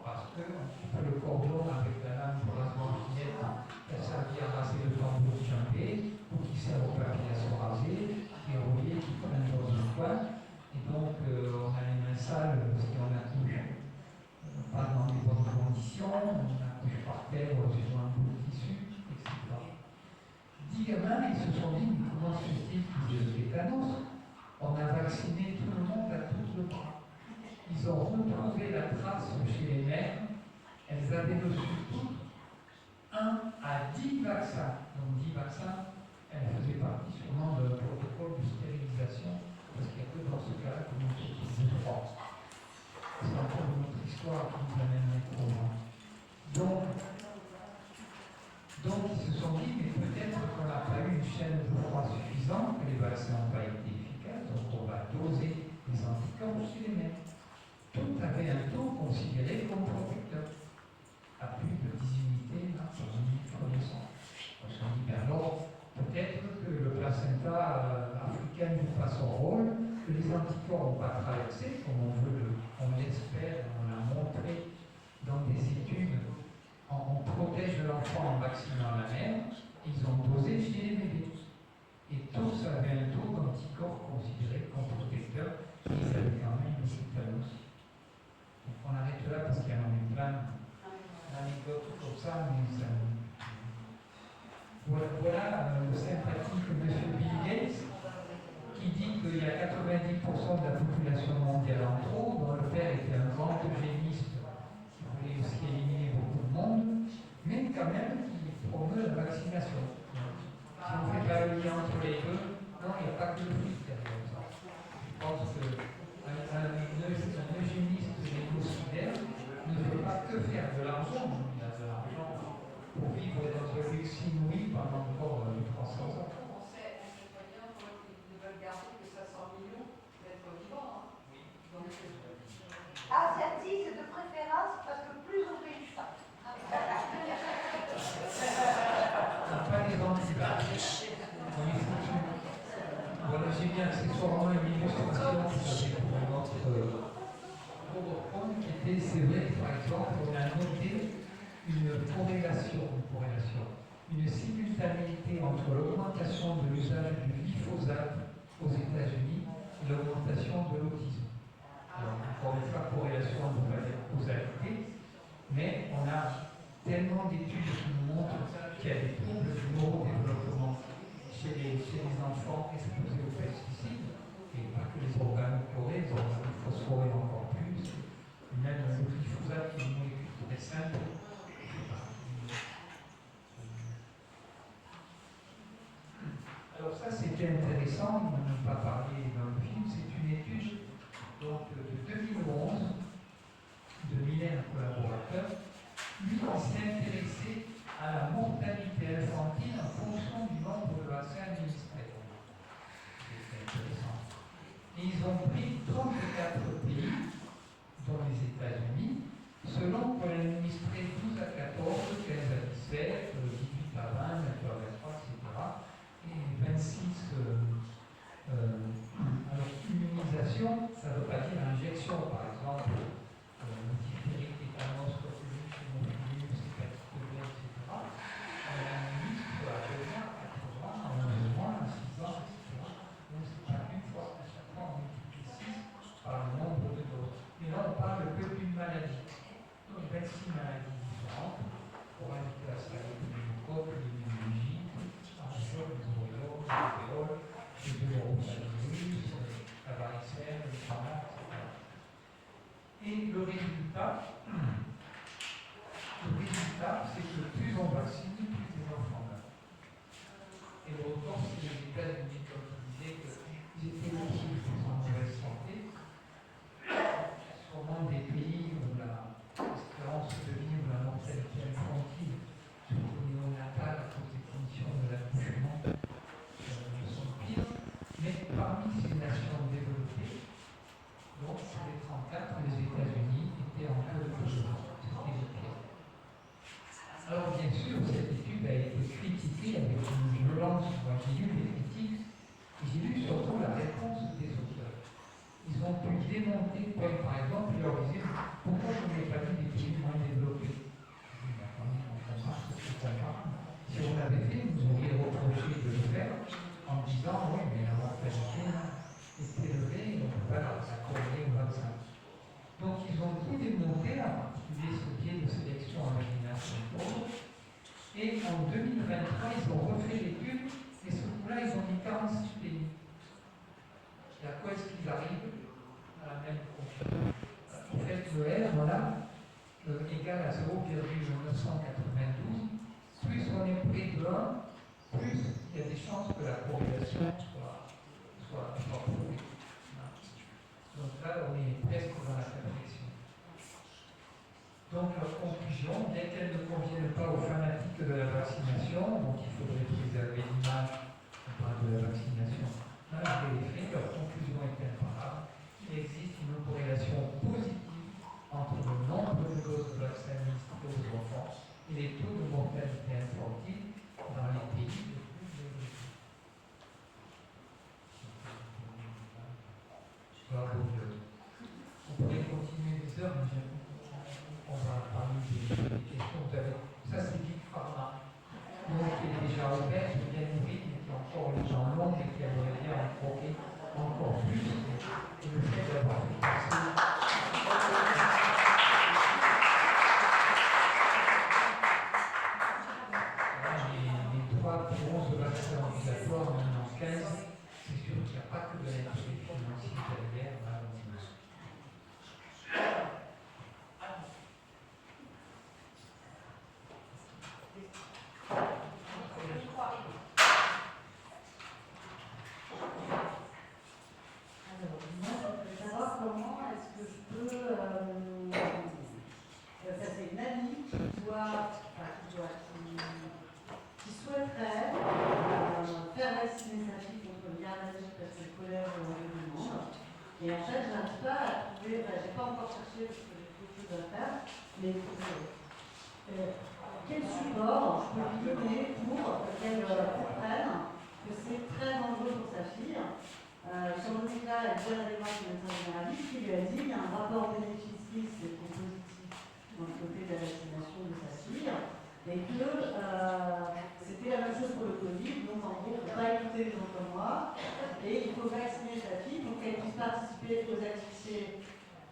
S1: Parce que le cordon avec la lame pour la manchette, elle servit à raser le tambour jumpé, ou qui sert au papier à se raser, des rouillés qui prennent dans un coin. Et donc, on a les mains sales parce qu'on accouche pas dans les bonnes conditions, on accouche par terre sur un bout de tissu, etc. 10 gamins, ils se sont dit, mais comment se fait-il qu'ils aient le tétanos? On a vacciné tout le monde à tout le bras. Ils ont retrouvé la trace chez les mères, elles avaient reçu toutes 1 à 10 vaccins. Donc 10 vaccins, elles faisaient partie sûrement d'un protocole de stérilisation, parce qu'il n'y a que dans ce cas-là que nous utilisons de France. C'est encore une autre histoire qui nous amène trop loin. Donc ils se sont dit, mais peut-être qu'on n'a pas eu une chaîne de froid suffisante, que les vaccins n'ont pas été efficaces, donc on va doser les anticorps chez les mères. Tout avait un taux considéré comme protecteur, à plus de 10 unités là, sur un litre de sang. On se dit, bien alors, peut-être que le placenta africain joue pas son rôle, que les anticorps n'ont pas traversé, comme on l'espère, on l'a montré dans des études. On protège l'enfant en vaccinant la mère, ils ont dosé chez les bébés. Et tous avaient un taux d'anticorps considéré comme protecteur, ça, mais ça. Voilà le sympathique M. Bill Gates qui dit qu'il y a 90% de la population mondiale en trop, dont le père était un grand eugéniste qui voulait aussi éliminer beaucoup de monde, mais quand même qui promeut la vaccination. Si on ne fait pas le lien entre les deux, non, il n'y a pas que le fric derrière ça. Je pense qu'un eugéniste négociaire ne veut pas que faire de l'argent. Il a de l'argent pour vivre dans un luxe inouï pendant encore 300 ans.
S5: On sait très bien qu'ils ne veulent garder que 500 millions d'êtres vivants. Donc,
S3: Ah, celle-ci, c'est de préférence parce que plus on fait une chatte.
S1: Pas des antibiotiques. Voilà, j'ai mis accessoirement une illustration pour notre PowerPoint qui était, c'est vrai, par exemple, on a noté une corrélation, une simultanéité entre l'augmentation de l'usage du glyphosate aux États-Unis et l'augmentation de l'autisme. Alors, encore une fois, corrélation de causalité, mais on a tellement d'études qui nous montrent qu'il y a des troubles du neurodéveloppement chez les enfants exposés aux pesticides, et pas que les organes chlorés, les organes phosphorés encore plus, même le glyphosate qui est une molécule très simple. Alors ça c'était intéressant, on n'en a pas parlé dans le film, c'est une étude donc, de 2011 de Miller collaborateur. Lui, il s'est intéressé à la mortalité infantile en fonction du nombre de vaccins administrés. C'est intéressant. Et ils ont pris 34 pays, dont les États-Unis, selon qu'on administrait 12 à 14, 15 à 17, 18 à 20, 22 à 23, etc. Et 26. Alors, immunisation, ça ne veut pas dire injection, par exemple, diphtérie, tétanos, par le nombre de doses. Et là, on parle que d'une maladie. Donc, 26 maladies différentes pour inviter à ça les pneumocoques, l'immunologie, l'argent, les brouillots, les alvéoles, les neuropalvirus, la varicelle, le trauma, etc. Et le résultat, c'est que plus on vaccine, plus les enfants meurent. Et le record, c'est les États-Unis, comme je disais, qu'ils étaient aussi plus en mauvaise santé. Sûrement des pays où l'espérance de vie ou la mortalité infantile, surtout néonatale, à cause des conditions de l'accouchement, sont pires. Mais parmi ces nations développées, donc sur les 34, les États-Unis étaient en queue de peloton. C'était le pire. Alors bien sûr, cette étude a été critiquée avec une violence. Moi, j'ai lu les critiques, et j'ai lu surtout la réponse des auteurs. Ils ont pu démonter, comme par exemple, ils leur disaient pourquoi je n'ai pas vu des pays moins développés. Si on l'avait fait, vous auriez reproché de le faire en disant oui, mais la mortalité est élevée, donc on va s'accorder au vaccin. Donc ils ont tout démonté, en particulier ce biais de sélection avec les nations pauvres. Et en 2023, ils ont refait l'étude, et ce coup-là, ils ont mis 46 pays. Et à quoi est-ce qu'ils arrivent à la même conclusion? En fait, le R, voilà, égal à 0,992. Plus on est près de 1, plus il y a des chances que la corrélation soit prouvée. Donc là, on est presque dans la perfection. Donc leur conclusion, bien qu'elle ne convienne pas aux fanatiques de la vaccination, donc il faudrait préserver l'image, on parle de la vaccination, malgré les faits, leur conclusion est imparable. Il existe une corrélation positive entre le nombre de doses de vaccins administrés aux enfants et les taux de mortalité infantile dans les pays les plus développés. On pourrait continuer des heures, mais on va parler des questions. Ça, c'est Big Pharma. Donc, qui est déjà ouvert, qui est bien nourri, mais qui a encore les gens longs et qui aimerait bien en croquer encore plus. Et le fait d'avoir fait passer. de l'intérêt financier derrière, malheureusement.
S8: Moi, je voudrais savoir comment est-ce que je peux. Ça, c'est une amie qui souhaiterait faire vacciner sa fille contre le gardasil parce que le collège lui demande. Et en fait, je n'arrive pas à trouver. J'ai pas encore cherché parce que j'ai beaucoup de choses à faire. Mais quel support je peux lui donner pour qu'elle comprenne que c'est très dangereux pour sa fille. Sur le cas, elle vient d'aller voir le médecin généraliste qui lui a dit qu'il y a un rapport bénéfice-risque qui est positif dans le côté de la vaccination de sa fille et que c'était la même chose pour le Covid. Donc en gros, il ne faut pas écouter les gens comme moi et il faut vacciner sa fille pour qu'elle puisse participer aux activités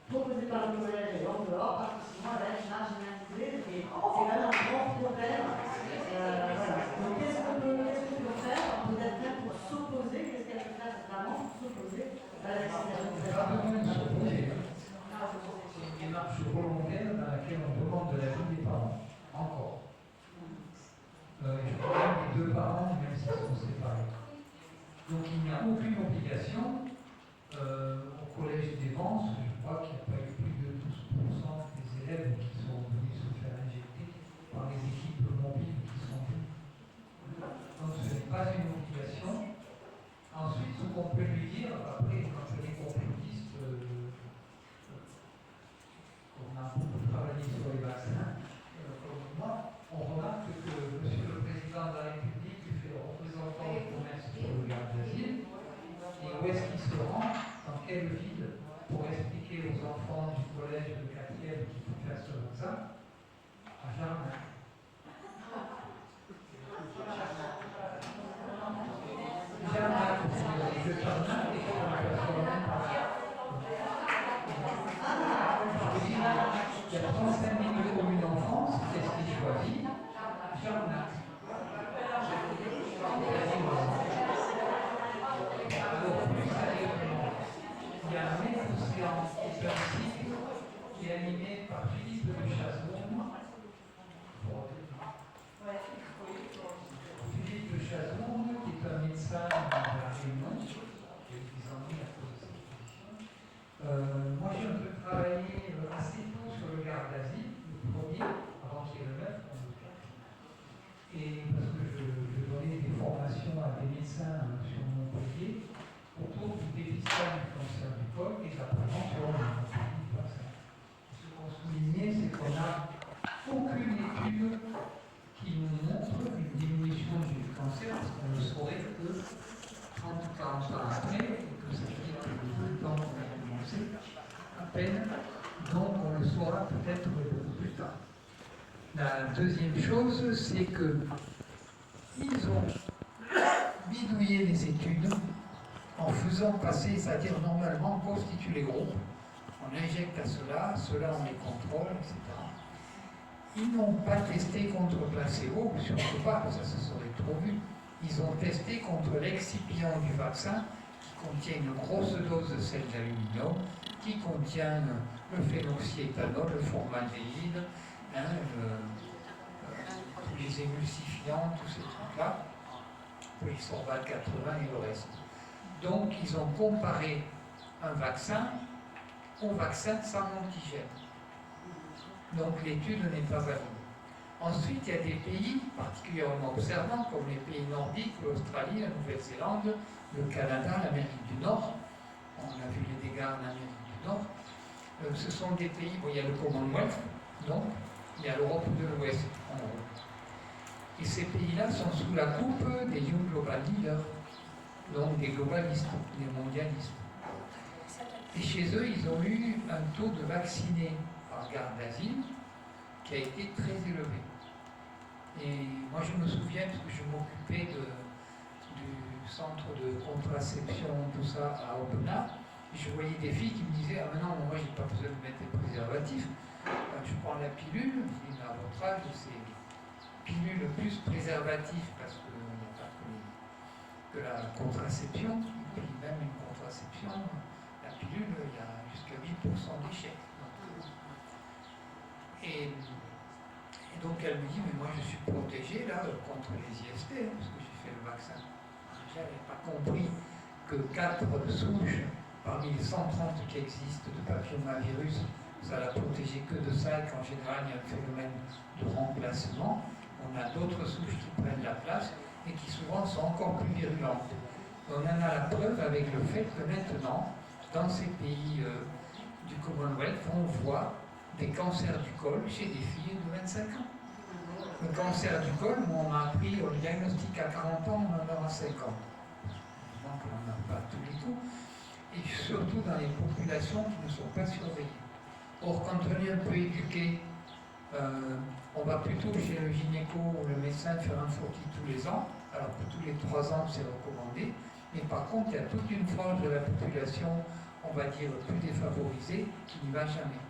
S8: proposées par le collège et en dehors parce que sinon elle va être marginalisée et c'est quand même un grand problème. Voilà. Donc qu'est-ce qu'on peut faire? Peut-être même pour s'opposer, qu'est-ce qu'elle peut faire vraiment pour s'opposer à la vaccination?
S1: C'est pas besoin de s'opposer. C'est une démarche volontaire dans laquelle on demande de l'avis des parents. Encore. Je crois même les deux parents, même s'ils sont séparés. Donc il n'y a aucune obligation. Au collège des Vents, je crois qu'il n'y a pas eu plus de 12% des élèves qui sont venus se faire injecter par les équipes mobiles qui sont venues. Donc ce n'est pas une obligation. Ensuite, ce qu'on peut lui dire, après, quand elle est complotiste, on a beaucoup travaillé sur les vaccins, comme moi, on remarque que M. le Président de la République fait le représentant du commerce pour le garde d'asile, et où est-ce qu'il se rend, dans quelle ville, pour expliquer aux enfants du collège de 4e qu'il faut faire ce vaccin? À Jarnac. Jarnac, le Jarnac est sur la personne. Il y a 35 000 communes en France, qu'est-ce qu'il choisit? Jarnac. Alors, plus sérieusement, il y a un Métocéan, qui est un site qui est animé par Philippe de Chazon. Philippe de Chazon, qui est un médecin de la Réunion, qui a eu des ennuis à cause de cette position. Moi, j'ai un peu travaillé assez tôt sur le garde d'asile, le premier, avant qu'il y ait le 9, en tout cas. Et parce que je donnais des formations à des médecins sur Montpellier autour du dépistage du cancer du col et de la prévention du vaccin. Ce qu'on soulignait, c'est qu'on n'a aucune étude qui nous montre une diminution du cancer, parce qu'on ne saurait que 30 ou 40 ans après, et que ça fait plus de temps qu'on a commencé, à peine, donc on le saura peut-être plus tard. La deuxième chose, c'est qu'ils ont bidouillé les études en faisant passer, c'est-à-dire normalement constituer les groupes, on injecte à cela, cela on les contrôle, etc. Ils n'ont pas testé contre le placebo, surtout pas, ça se serait trop vu. Ils ont testé contre l'excipient du vaccin, qui contient une grosse dose de sel d'aluminium, qui contient le phénoxyéthanol, le formaldéhyde, tous les émulsifiants, tous ces trucs-là, le sorbat 80 et le reste. Donc, ils ont comparé un vaccin au vaccin sans antigène. Donc l'étude n'est pas valide. Ensuite, il y a des pays particulièrement observants, comme les pays nordiques, l'Australie, la Nouvelle-Zélande, le Canada, l'Amérique du Nord. On a vu les dégâts en Amérique du Nord. Ce sont des pays, bon, il y a le Commonwealth, donc il y a l'Europe de l'Ouest, en gros. Et ces pays-là sont sous la coupe des Young Global Leaders, donc des globalistes, des mondialistes. Et chez eux, ils ont eu un taux de vaccinés par garde d'asile qui a été très élevé. Et moi je me souviens, parce que je m'occupais du centre de contraception, tout ça à Aubenas, et je voyais des filles qui me disaient: ah mais non, moi j'ai pas besoin de mettre des préservatifs, je prends la pilule. Je dis: mais à votre âge, c'est pilule plus préservatif, parce qu'il n'y a pas que la contraception, et puis même une contraception attention, la pilule, il y a jusqu'à 8% d'échec. Et donc elle me dit, mais moi je suis protégée là contre les IST, hein, parce que j'ai fait le vaccin. Déjà, elle n'avait pas compris que 4 souches parmi les 130 qui existent de papillomavirus, ça l'a protégé que de ça, et qu'en général il y a un phénomène de remplacement. On a d'autres souches qui prennent la place et qui souvent sont encore plus virulentes. On en a la preuve avec le fait que maintenant, dans ces pays du Commonwealth, on voit des cancers du col chez des filles de 25 ans. Le cancer du col, moi on m'a appris, on le diagnostique à 40 ans, on en aura 50. Évidemment qu'on n'en a pas tous les coups. Et surtout dans les populations qui ne sont pas surveillées. Or, quand on est un peu éduqué, on va plutôt chez le gynéco ou le médecin faire un frottis tous les ans, alors que tous les 3 ans c'est recommandé. Mais par contre, il y a toute une frange de la population, on va dire, plus défavorisée, qui n'y va jamais.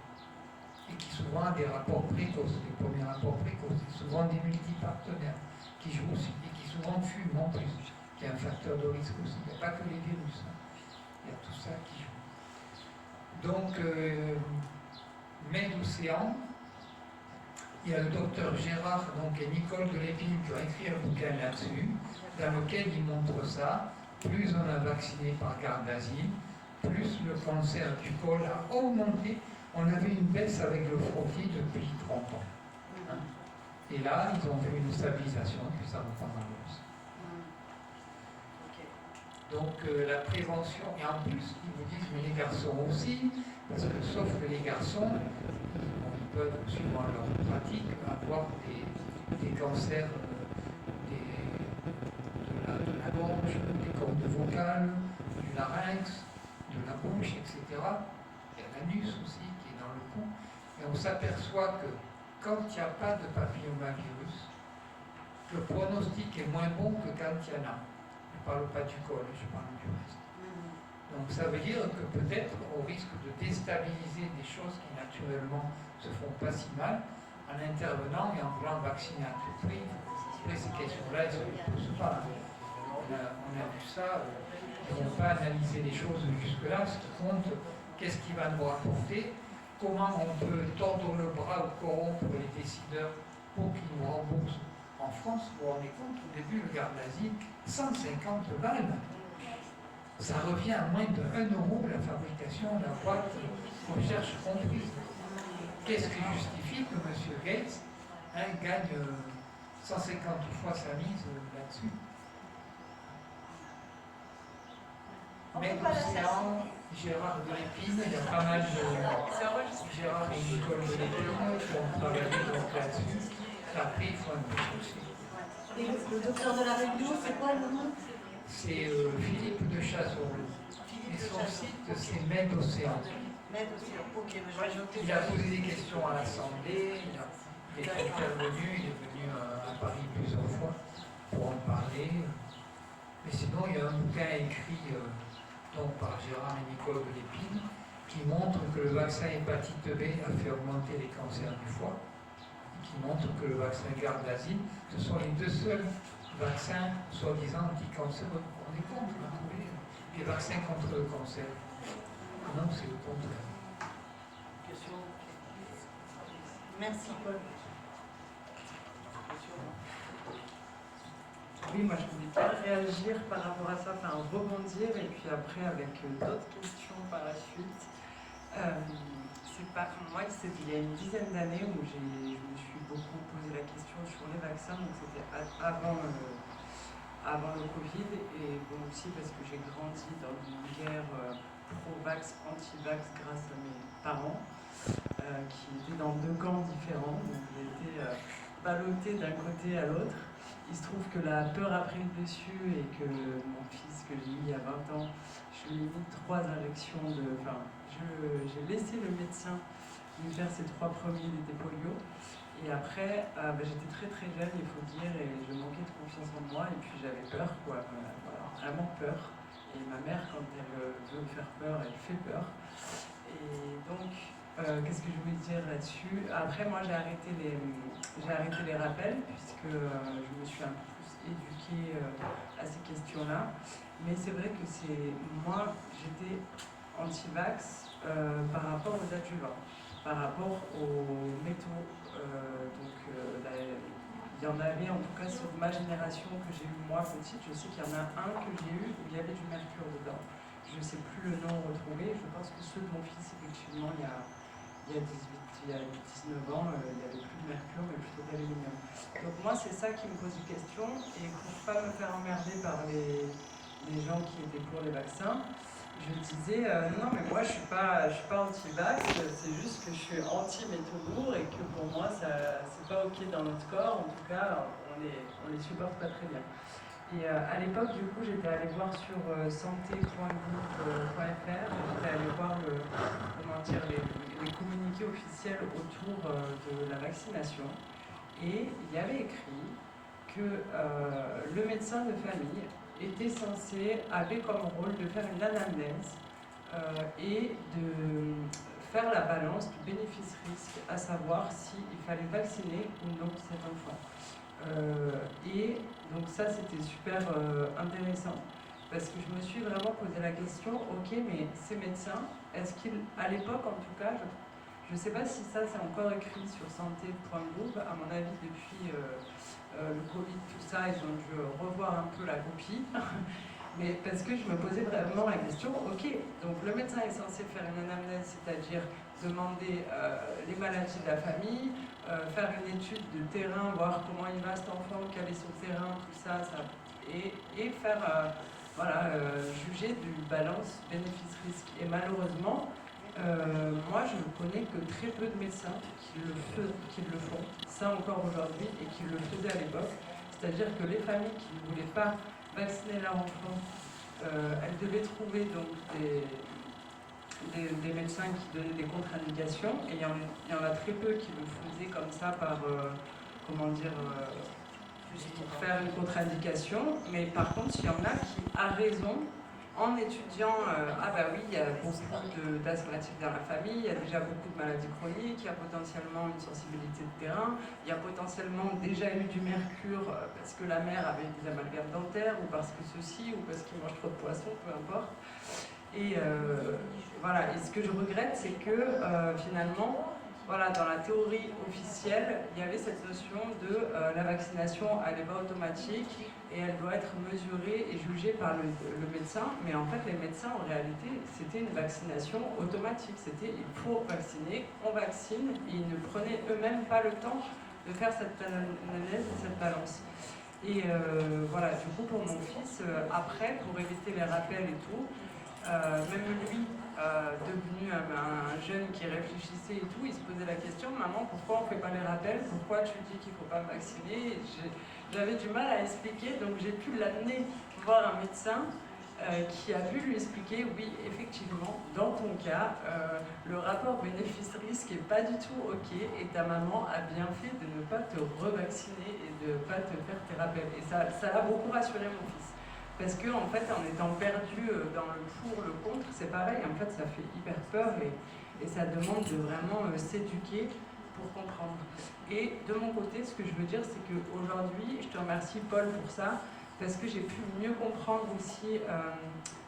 S1: Et qui souvent a des rapports précoces, les premiers rapports précoces, et souvent des multipartenaires qui jouent aussi, et qui souvent fument en plus, qui est un facteur de risque aussi. Il n'y a pas que les virus, hein. Il y a tout ça qui joue. Donc, Med-Océan, il y a le docteur Gérard et Nicole de Lépine qui ont écrit un bouquin là-dessus, dans lequel ils montrent ça. Plus on a vacciné par garde d'asile, plus le cancer du col a augmenté. On avait une baisse avec le frottis depuis 30 ans. Hein. Et là, ils ont vu une stabilisation, puis ça repart en hausse. Donc la prévention, et en plus, ils vous disent, mais les garçons aussi, parce que sauf que les garçons, ils peuvent, suivant leur pratique, avoir des cancers de la gorge, des cordes vocales, du larynx, de la bouche, etc. Il y a l'anus aussi qui est dans le cou. Et on s'aperçoit que quand il n'y a pas de papillomavirus, le pronostic est moins bon que quand il y en a. Je ne parle pas du col, je parle du reste. Donc ça veut dire que peut-être on risque de déstabiliser des choses qui naturellement se font pas si mal en intervenant et en voulant vacciner à tout prix. Après ces questions-là, elles ne se posent pas. On a vu ça, ils ne vont pas analyser les choses jusque-là. Ce qui compte, qu'est-ce qui va nous rapporter, comment on peut tordre le bras ou corrompre les décideurs pour qu'ils nous remboursent. En France, vous vous rendez compte, au début, le garde d'asile, 150 balles. Ça revient à moins de 1 euro la fabrication de la boîte recherche comprise. Qu'est-ce qui justifie que M. Gates gagne 150 fois sa mise là-dessus? Med-Océan, Gérard de Lépine, il y a pas mal de Gérard et Nicole de Lépine qui ont travaillé là-dessus. Après, il faut un peu chercher.
S8: Et le docteur de la Réunion, c'est quoi le nom?
S1: C'est Philippe de Chasseau. Et son site, c'est Med-Océan. Il a posé des questions à l'Assemblée, il est intervenu, il est venu à Paris plusieurs fois pour en parler. Mais sinon, il y a un bouquin écrit donc, par Gérard et Nicole de Lépine qui montre que le vaccin hépatite B a fait augmenter les cancers du foie, et qui montre que le vaccin garde d'asile, ce sont les 2 seuls vaccins soi-disant anti-cancéreux. On est contre, vous trouvez, les vaccins contre le cancer. Non, c'est le contraire.
S8: Question. Merci, Paul.
S6: Oui, moi je voulais bien réagir par rapport à ça, enfin rebondir et puis après avec d'autres questions par la suite. Moi, c'était il y a une dizaine d'années où je me suis beaucoup posé la question sur les vaccins, donc c'était avant le Covid et bon aussi parce que j'ai grandi dans une guerre pro-vax, anti-vax grâce à mes parents qui étaient dans 2 camps différents, donc ils étaient ballottés d'un côté à l'autre. Il se trouve que la peur a pris le dessus et que mon fils que j'ai eu il y a 20 ans, je lui ai mis 3 injections de... Enfin, j'ai laissé le médecin lui faire ses 3 premiers d'été polio. Et après, j'étais très très jeune, il faut dire, et je manquais de confiance en moi et puis j'avais peur, quoi. Voilà, vraiment peur. Et ma mère, quand elle veut me faire peur, elle fait peur. Et donc, qu'est-ce que je voulais dire là-dessus? Après, moi, j'ai arrêté les rappels, puisque je me suis un peu plus éduquée à ces questions-là. Mais c'est vrai que moi, j'étais anti-vax par rapport aux adjuvants, par rapport aux métaux. Il y en avait, en tout cas sur ma génération que j'ai eu moi petite, je sais qu'il y en a un que j'ai eu où il y avait du mercure dedans. Je ne sais plus le nom retrouvé, je pense que ceux de mon fils, effectivement, il y a 19 ans, il n'y avait plus de mercure, mais plutôt d'aluminium. Donc moi, c'est ça qui me pose une question, et pour ne pas me faire emmerder par les gens qui étaient pour les vaccins, je disais, non mais moi je suis pas anti-vax, c'est juste que je suis anti-métaux lourds et que pour moi c'est pas ok dans notre corps, en tout cas on les supporte pas très bien. Et à l'époque du coup j'étais allée voir sur santé.gouv.fr, j'étais allée voir les communiqués officiels autour de la vaccination, et il y avait écrit que le médecin de famille avait comme rôle de faire une anamnèse et de faire la balance du bénéfice-risque, à savoir s'il fallait vacciner ou non cet enfant. Et donc ça, c'était super intéressant, parce que je me suis vraiment posé la question, ok, mais ces médecins, est-ce qu'ils, à l'époque en tout cas, je ne sais pas si ça c'est encore écrit sur santé.gouv, à mon avis depuis le Covid, tout ça, ils ont dû revoir un peu la copie, mais parce que je me posais vraiment la question, ok, donc le médecin est censé faire une anamnèse, c'est-à-dire demander les maladies de la famille, faire une étude de terrain, voir comment il va cet enfant, quel est son terrain, tout ça, et faire, juger du balance bénéfice-risque. Et malheureusement, moi je ne connais que très peu de médecins qui le font, ça encore aujourd'hui, et qui le faisaient à l'époque. C'est-à-dire que les familles qui ne voulaient pas vacciner leur enfant, elles devaient trouver donc des médecins qui donnaient des contre-indications, et il y en a très peu qui le faisaient comme ça par, juste pour faire une contre-indication. Mais par contre, il y en a qui, à raison, en étudiant, il y a beaucoup d'asthmatiques dans la famille, il y a déjà beaucoup de maladies chroniques, il y a potentiellement une sensibilité de terrain, il y a potentiellement déjà eu du mercure parce que la mère avait des amalgames dentaires, ou parce que ceci, ou parce qu'il mange trop de poissons, peu importe. Et et ce que je regrette, c'est que finalement, dans la théorie officielle, il y avait cette notion de la vaccination, elle n'est pas automatique et elle doit être mesurée et jugée par le médecin. Mais en fait, les médecins, en réalité, c'était une vaccination automatique. C'était il faut vacciner, on vaccine, et ils ne prenaient eux-mêmes pas le temps de faire cette analyse et cette balance. Et du coup, pour mon fils, après, pour éviter les rappels et tout, même lui, devenu un jeune qui réfléchissait et tout, il se posait la question, maman, pourquoi on ne fait pas les rappels, pourquoi tu dis qu'il ne faut pas vacciner? J'avais du mal à expliquer, donc j'ai pu l'amener voir un médecin qui a pu lui expliquer, oui, effectivement, dans ton cas, le rapport bénéfice-risque n'est pas du tout ok, et ta maman a bien fait de ne pas te revacciner et de ne pas te faire tes rappels. Et ça a beaucoup rassuré mon fils. Parce que en fait, en étant perdu dans le pour, le contre, c'est pareil, en fait, ça fait hyper peur, et ça demande de vraiment s'éduquer pour comprendre. Et de mon côté, ce que je veux dire, c'est qu'aujourd'hui, je te remercie Paul pour ça, parce que j'ai pu mieux comprendre aussi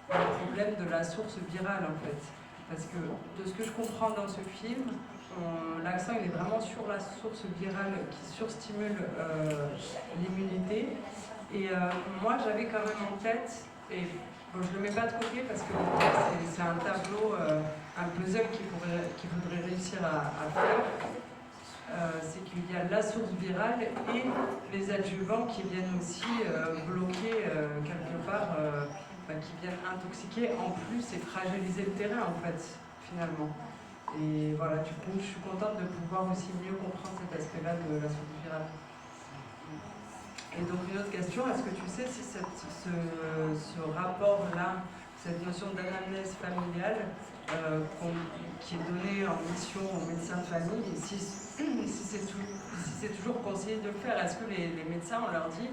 S6: le problème de la source virale, en fait. Parce que de ce que je comprends dans ce film, l'accent il est vraiment sur la source virale qui surstimule l'immunité. Et moi, j'avais quand même en tête, et bon, je ne le mets pas de côté parce que c'est un tableau, un puzzle qu'il faudrait réussir à faire. C'est qu'il y a la source virale et les adjuvants qui viennent aussi bloquer quelque part, qui viennent intoxiquer en plus et fragiliser le terrain en fait, finalement. Et voilà, du coup, je suis contente de pouvoir aussi mieux comprendre cet aspect-là de la source virale. Et donc une autre question, est-ce que tu sais si ce rapport-là, cette notion d'anamnèse familiale qui est donnée en mission aux médecins de famille, si c'est toujours conseillé de le faire? Est-ce que les médecins, on leur dit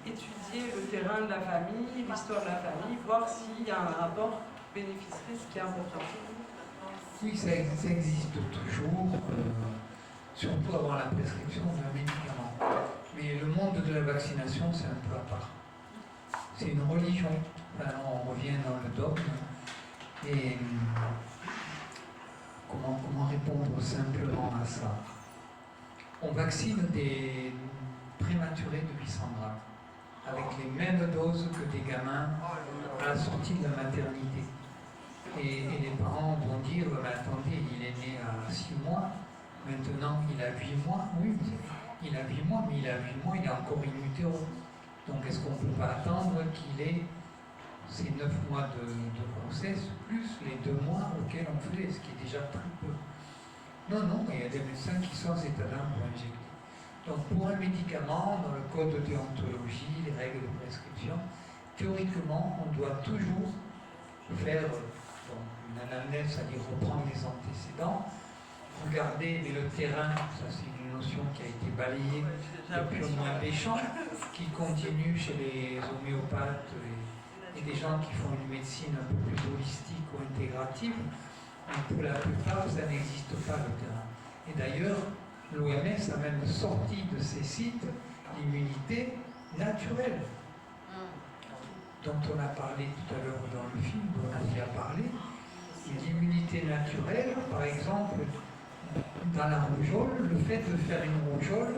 S6: étudier le terrain de la famille, l'histoire de la famille, voir s'il y a un rapport bénéfice-risque qui est important?
S1: Oui, ça existe toujours, surtout avant la prescription d'un médicament. Mais le monde de la vaccination, c'est un peu à part. c'est une religion. Enfin, on revient dans le dogme. Et comment répondre simplement à ça? On vaccine des prématurés de 800 grammes avec les mêmes doses que des gamins à la sortie de la maternité. Et les parents vont dire, mais attendez, il est né à 6 mois, maintenant il a 8 mois. Oui, il a 8 mois, mais il a 8 mois, il est encore in utero. Donc est-ce qu'on ne peut pas attendre qu'il ait ces 9 mois de grossesse, plus les 2 mois auxquels on faisait, ce qui est déjà très peu. Non, il y a des médecins qui sont cet âge pour injecter. Donc pour un médicament, dans le code de déontologie, les règles de prescription, théoriquement, on doit toujours faire une anamnèse, c'est-à-dire reprendre les antécédents, regarder, mais le terrain, ça c'est une notion qui a été balayée depuis au moins Béchamp, qui continue chez les homéopathes et des gens qui font une médecine un peu plus holistique ou intégrative. Mais pour la plupart, ça n'existe pas le terrain. Et d'ailleurs, l'OMS a même sorti de ses sites l'immunité naturelle, dont on a parlé tout à l'heure dans le film, dont on y a parlé. L'immunité naturelle, par exemple, dans la rougeole, le fait de faire une rougeole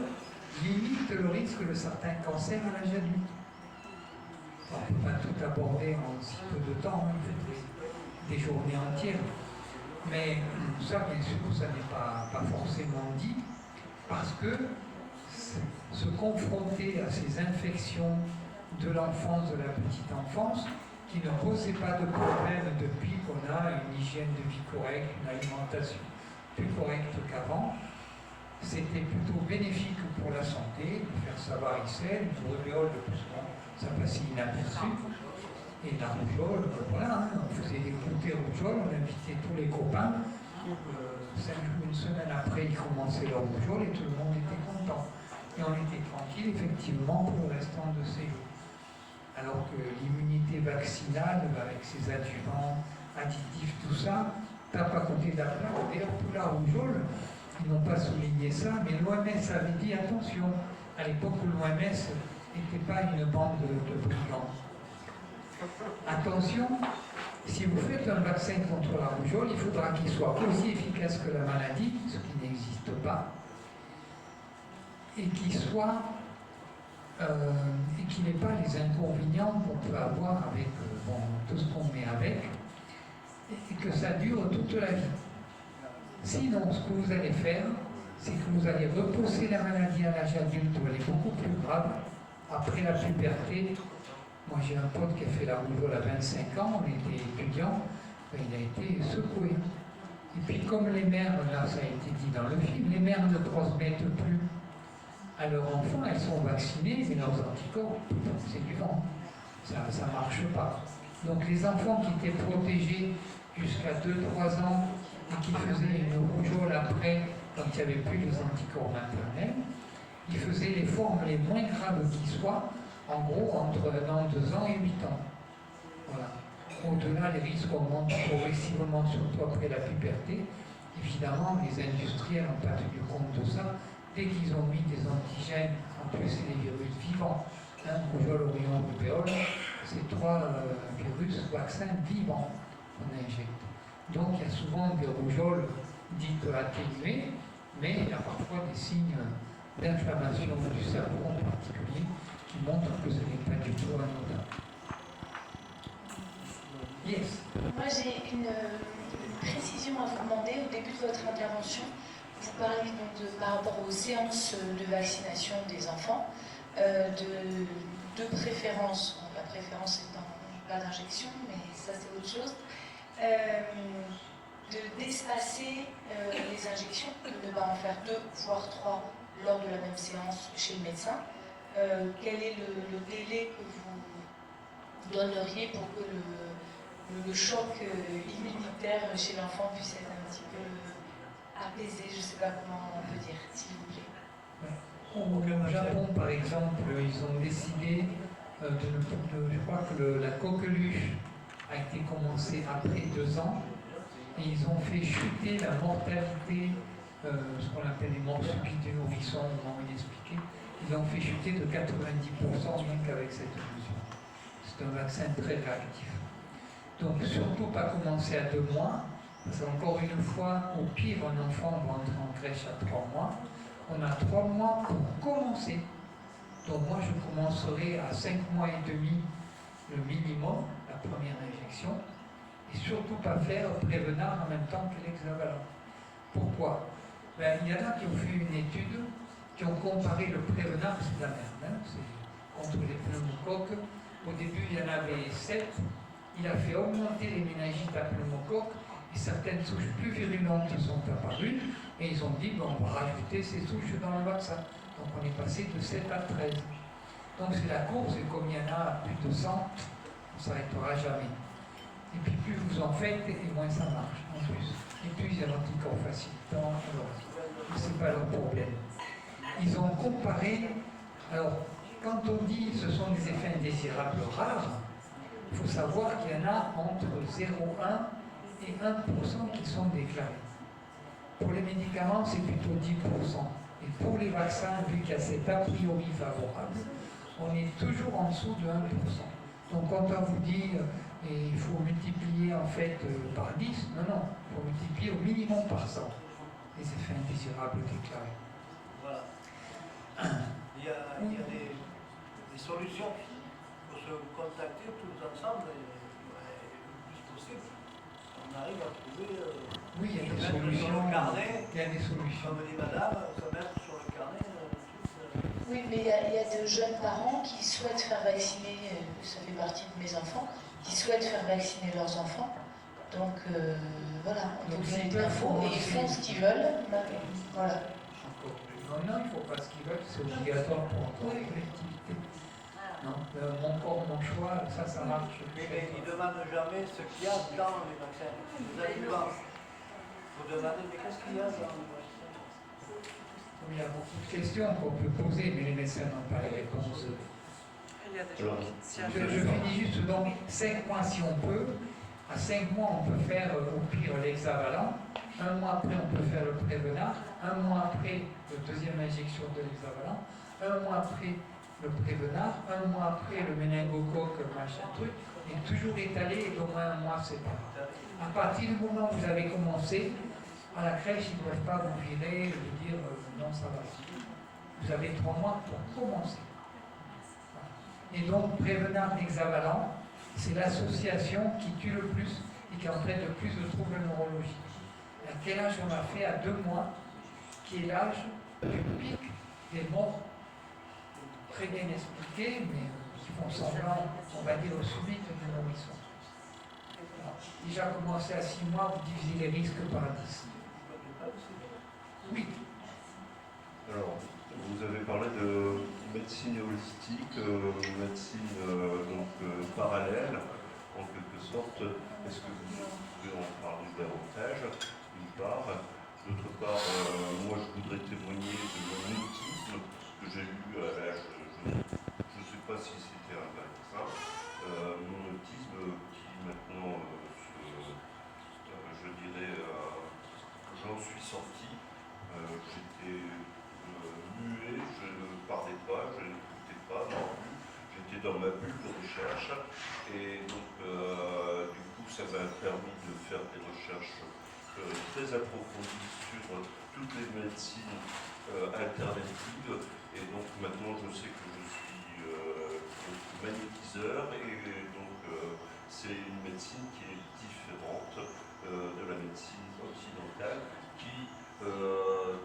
S1: limite le risque de certains cancers à l'âge adulte. On ne peut pas tout aborder en si peu de temps, il faut des journées entières. Mais ça, bien sûr, ça n'est pas forcément dit, parce que se confronter à ces infections de l'enfance, de la petite enfance, qui ne posaient pas de problème depuis qu'on a une hygiène de vie correcte, une alimentation plus correcte qu'avant, c'était plutôt bénéfique pour la santé de faire sa varicelle, une rubéole, le plus souvent, ça passait inaperçu. Et la rougeole, voilà, on faisait des goûters rougeole, on invitait tous les copains. 5 jours, une semaine après, ils commençaient leur rougeole et tout le monde était content. Et on était tranquille, effectivement, pour le restant de ces jours. Alors que l'immunité vaccinale, avec ses adjuvants, additifs, tout ça, tape à côté de la plaque. D'ailleurs, pour la rougeole, ils n'ont pas souligné ça, mais l'OMS avait dit attention. À l'époque, l'OMS n'était pas une bande de brigands. Attention, si vous faites un vaccin contre la rougeole, il faudra qu'il soit aussi efficace que la maladie, ce qui n'existe pas, et qu'il soit et qu'il n'ait pas les inconvénients qu'on peut avoir avec tout ce qu'on met avec, et que ça dure toute la vie. Sinon, ce que vous allez faire, c'est que vous allez repousser la maladie à l'âge adulte où elle est beaucoup plus grave, après la puberté. Moi, j'ai un pote qui a fait la rougeole à 25 ans, on était étudiants, il a été secoué. Et puis, comme les mères, là, ça a été dit dans le film, les mères ne transmettent plus à leurs enfants, elles sont vaccinées, mais leurs anticorps, c'est du vent. Ça ne marche pas. Donc, les enfants qui étaient protégés jusqu'à 2-3 ans et qui faisaient une rougeole après, quand il n'y avait plus les anticorps maternels, ils faisaient les formes les moins graves qui soient, en gros, entre 1 an, 2 ans et 8 ans. Voilà. Au-delà, les risques augmentent progressivement, surtout après la puberté. Évidemment, les industriels n'ont pas tenu compte de ça. Dès qu'ils ont mis des antigènes, en plus c'est des virus vivants, rougeole, orion, rubéole, c'est 3 virus, vaccins vivants qu'on injecte. Donc il y a souvent des rougeoles dites atténuées, mais il y a parfois des signes d'inflammation du cerveau en particulier qui montrent que ce n'est pas du tout anodin. Yes.
S9: Moi j'ai une précision à vous demander au début de votre intervention. Vous parlez donc par rapport aux séances de vaccination des enfants, de préférence, la préférence étant pas d'injection, mais ça c'est autre chose, d'espacer les injections, de ne pas en faire 2 voire 3 lors de la même séance chez le médecin. Quel est le délai que vous donneriez pour que le choc immunitaire chez l'enfant puisse être un petit peu apaisé, je ne sais pas comment on peut dire, s'il vous plaît.
S1: Au Japon, par exemple, ils ont décidé je crois que la coqueluche a été commencée après 2 ans, et ils ont fait chuter la mortalité, ce qu'on appelle les morts subites des nourrissons, on m'a expliqué, ils ont fait chuter de 90% rien qu'avec cette mesure. C'est un vaccin très réactif. Donc surtout pas commencer à 2 mois, parce qu'encore une fois, au pire, un enfant va entrer en crèche à 3 mois. On a 3 mois pour commencer. Donc moi, je commencerai à 5 mois et demi le minimum, la première injection, et surtout pas faire Prévenard en même temps que l'hexavalent. Pourquoi? Ben, il y en a qui ont fait une étude, qui ont comparé le Prévenard, c'est de la merde, hein, c'est contre les pneumocoques. Au début, il y en avait 7. Il a fait augmenter les méningites à pneumocoques et certaines souches plus virulentes sont apparues et ils ont dit bon, on va rajouter ces souches dans le vaccin. Donc on est passé de 7 à 13. Donc c'est la course et comme il y en a plus de 100, on ne s'arrêtera jamais. Et puis plus vous en faites et moins ça marche en plus. Et puis il y a l'anticorps facilitant, alors c'est pas leur problème. Ils ont comparé, alors quand on dit ce sont des effets indésirables rares, il faut savoir qu'il y en a entre 0,1 et 1% qui sont déclarés. Pour les médicaments, c'est plutôt 10%. Et pour les vaccins, vu qu'il y a cet a priori favorable, on est toujours en dessous de 1%. Donc quand on vous dit il faut multiplier en fait par 10, non, il faut multiplier au minimum par 100 les effets indésirables déclarés.
S10: Voilà. Il y a des solutions pour se contacter tous ensemble le plus possible. On arrive à trouver
S1: oui, il y a des
S10: solutions. Sur le carnet,
S1: il y a des solutions.
S10: Comme dit madame, se mettre sur le carnet.
S9: Oui, mais il y a de jeunes parents qui souhaitent faire vacciner, ça fait partie de mes enfants, qui souhaitent faire vacciner leurs enfants. Donc voilà, on peut donner de l'info et ils font ce qu'ils veulent. Voilà.
S1: Non, il ne faut pas ce qu'ils veulent, c'est obligatoire pour toute les collectivités. Non, mon corps, mon choix, ça marche.
S10: Mais ils ne demandent jamais ce qu'il y a dans les vaccins. Vous allez voir. Vous demandez, mais qu'est-ce qu'il y a dans les vaccins?
S1: Il y a beaucoup de questions qu'on peut poser, mais les médecins n'ont pas les réponses.
S2: Il y a des gens qui
S1: Je finis juste, donc 5 mois si on peut. À 5 mois, on peut faire au pire l'hexavalent. 1 mois après, on peut faire le Prévenard. 1 mois après, la deuxième injection de l'hexavalent. 1 mois après, le Prévenard. 1 mois après, le méningocoque, machin truc. Et toujours étalé d'au moins 1 mois séparé. À partir du moment où vous avez commencé, à la crèche, ils ne peuvent pas vous virer et vous dire non, ça va. Vous avez 3 mois pour commencer. Et donc, Prévenard hexavalent, c'est l'association qui tue le plus et qui entraîne le plus de troubles neurologiques. À quel âge on a fait? À 2 mois, qui est l'âge du pic des morts très bien expliqués, mais qui font semblant, on va dire, subites du nourrisson. Déjà commencé à 6 mois, vous divisez les risques par 10. Oui.
S11: Alors, vous avez parlé de médecine holistique, médecine parallèle, en quelque sorte. Est-ce que vous pouvez en parler davantage, d'une part? D'autre part, moi je voudrais témoigner de mon autisme que j'ai eu à l'âge, je ne sais pas si c'était un vaccin, mon autisme qui maintenant, je dirais, j'en suis sorti. J'étais muet, je ne parlais pas, je n'écoutais pas non plus. J'étais dans ma bulle de recherche et donc du coup ça m'a permis de faire des recherches très approfondies sur toutes les médecines alternatives et donc maintenant je sais que je suis magnétiseur et donc c'est une médecine qui est différente de la médecine occidentale qui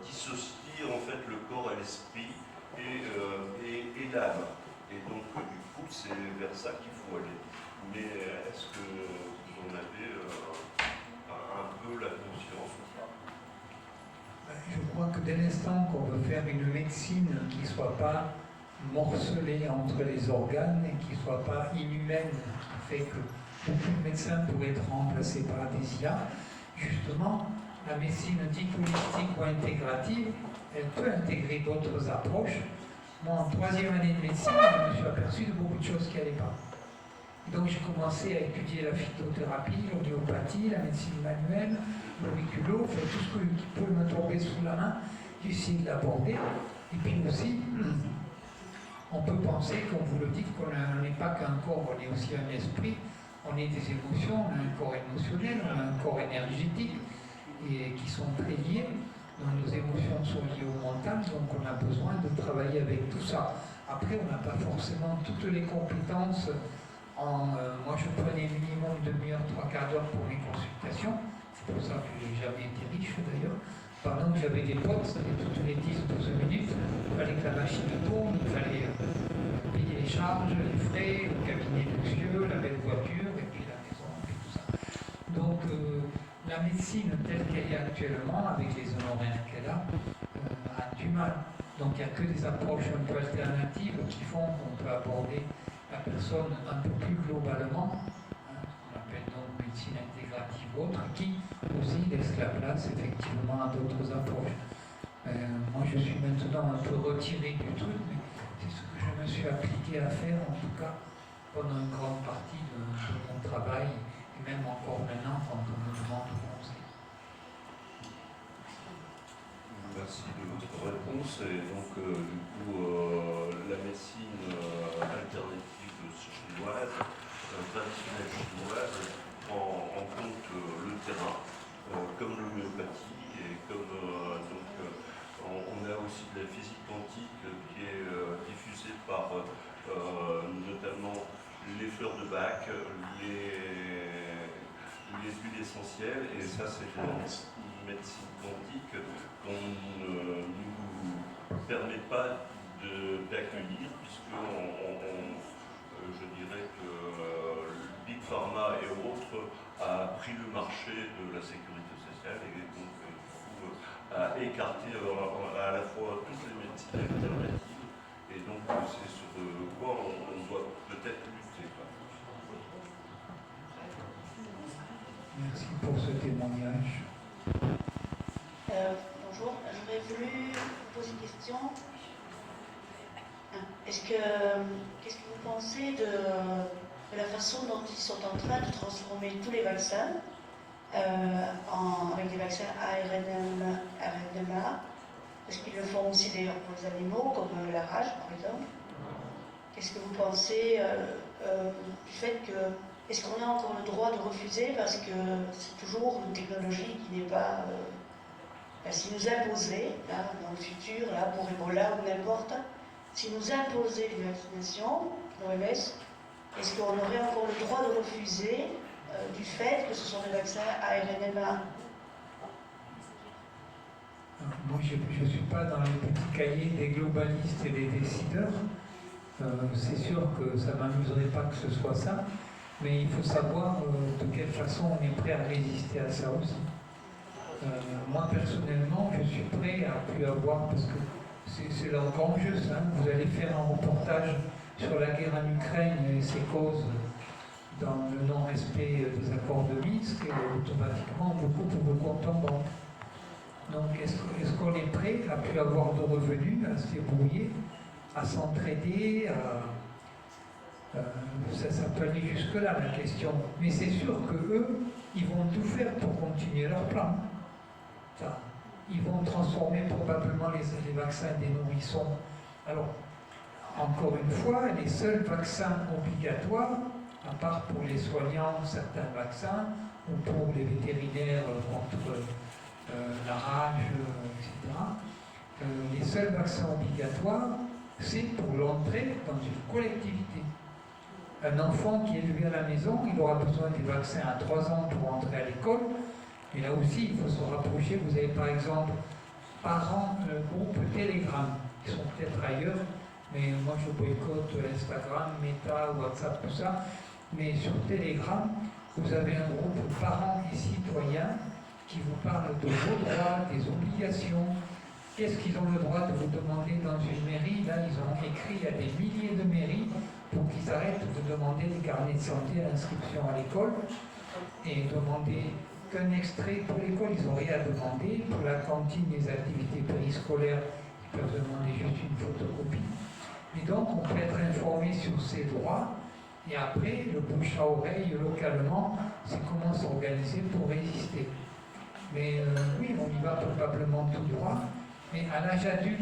S11: dissocie en fait le corps et l'esprit et l'âme. Et donc du coup c'est vers ça qu'il faut aller. Mais est-ce que vous en avez un peu la conscience ou pas?
S1: Je crois que dès l'instant qu'on veut faire une médecine qui ne soit pas morcelée entre les organes et qui ne soit pas inhumaine, qui fait que beaucoup de médecins pourraient être remplacés par des IA, justement, la médecine dite holistique ou intégrative, elle peut intégrer d'autres approches. Moi, en 3e année de médecine, je me suis aperçu de beaucoup de choses qui n'allaient pas. Donc j'ai commencé à étudier la phytothérapie, l'homéopathie, la médecine manuelle, l'auriculo, tout ce qui peut me tomber sous la main, j'ai essayé de l'aborder. Et puis aussi, On peut penser, comme vous le dites, qu'on n'est pas qu'un corps, on est aussi un esprit, on est des émotions, on a un corps émotionnel, on a un corps énergétique, et qui sont très liés. Donc nos émotions sont liées au mental, donc on a besoin de travailler avec tout ça. Après, on n'a pas forcément toutes les compétences. Moi, je prenais minimum demi-heure, 3/4 d'heure pour mes consultations. C'est pour ça que je n'ai jamais été riche d'ailleurs. Pendant que j'avais des potes, c'était toutes les 10-12 minutes. Il fallait que la machine tourne, il fallait payer les charges, les frais, le cabinet luxueux, la belle voiture, et puis la maison, et tout ça. Donc, la médecine telle qu'elle est actuellement, avec les honoraires qu'elle a du mal. Donc, il n'y a que des approches un peu alternatives qui font qu'on peut aborder la personne un peu plus globalement, ce qu'on appelle donc médecine intégrative ou autre, qui aussi laisse la place effectivement à d'autres approches. Moi je suis maintenant un peu retiré du truc, mais c'est ce que je me suis appliqué à faire en tout cas pendant une grande partie de mon travail, et même encore maintenant quand on me demande de conseil.
S11: Merci de votre réponse. Et donc, du coup, la médecine alternative chinoise, traditionnelle chinoise, prend en compte le terrain, comme l'homéopathie, et comme on a aussi de la physique quantique qui est diffusée par notamment les fleurs de Bach, les huiles essentielles, et ça c'est une médecine quantique qu'on ne nous permet pas d'accueillir, puisque je dirais que Big Pharma et autres a pris le marché de la sécurité sociale et donc du coup a écarté à la fois toutes les médecines alternatives, et donc c'est sur quoi on doit peut-être lutter.
S1: Merci pour ce témoignage.
S4: Bonjour, j'aurais voulu vous poser une question. Qu'est-ce que vous pensez de la façon dont ils sont en train de transformer tous les vaccins avec des vaccins RNA, parce qu'ils le font aussi d'ailleurs pour les animaux, comme la rage par exemple. Qu'est-ce que vous pensez du fait que est-ce qu'on a encore le droit de refuser, parce que c'est toujours une technologie qui n'est pas... si nous imposait, là, dans le futur, là, pour Ebola ou n'importe, si nous imposait les vaccinations, l'OMS, est-ce qu'on aurait encore le droit de refuser du fait que ce sont des vaccins ARN-mRNA?
S1: Moi, je ne suis pas dans les petits cahiers des globalistes et des décideurs. C'est sûr que ça ne m'amuserait pas que ce soit ça. Mais il faut savoir de quelle façon on est prêt à résister à ça aussi. Moi personnellement, je suis prêt à plus avoir, parce que c'est leur grand jeu, ça. Vous allez faire un reportage sur la guerre en Ukraine et ses causes dans le non-respect des accords de Minsk, et automatiquement beaucoup pour vos comptes en banque. Donc est-ce qu'on est prêt à plus avoir de revenus, à se débrouiller, à s'entraider, ça peut aller jusque-là la question. Mais c'est sûr qu'eux, ils vont tout faire pour continuer leur plan. Enfin, ils vont transformer probablement les vaccins des nourrissons. Alors, encore une fois, les seuls vaccins obligatoires, à part pour les soignants, certains vaccins, ou pour les vétérinaires contre la rage, etc., les seuls vaccins obligatoires, c'est pour l'entrée dans une collectivité. Un enfant qui est élevé à la maison, il aura besoin des vaccins à 3 ans pour entrer à l'école. Et là aussi, il faut se rapprocher. Vous avez par exemple, parents, le groupe Telegram, qui sont peut-être ailleurs, mais moi je boycotte Instagram, Meta, WhatsApp, tout ça. Mais sur Telegram, vous avez un groupe parents et citoyens qui vous parle de vos droits, des obligations. Qu'est-ce qu'ils ont le droit de vous demander dans une mairie? Là, ils ont écrit à des milliers de mairies pour qu'ils arrêtent de demander des carnets de santé à l'inscription à l'école et demander qu'un extrait pour l'école. Ils n'ont rien à demander. Pour la cantine, les activités périscolaires, ils peuvent demander juste une photocopie. Et donc, on peut être informé sur ses droits. Et après, le bouche à oreille, localement, c'est comment s'organiser pour résister. Mais oui, on y va probablement tout droit. Mais à l'âge adulte,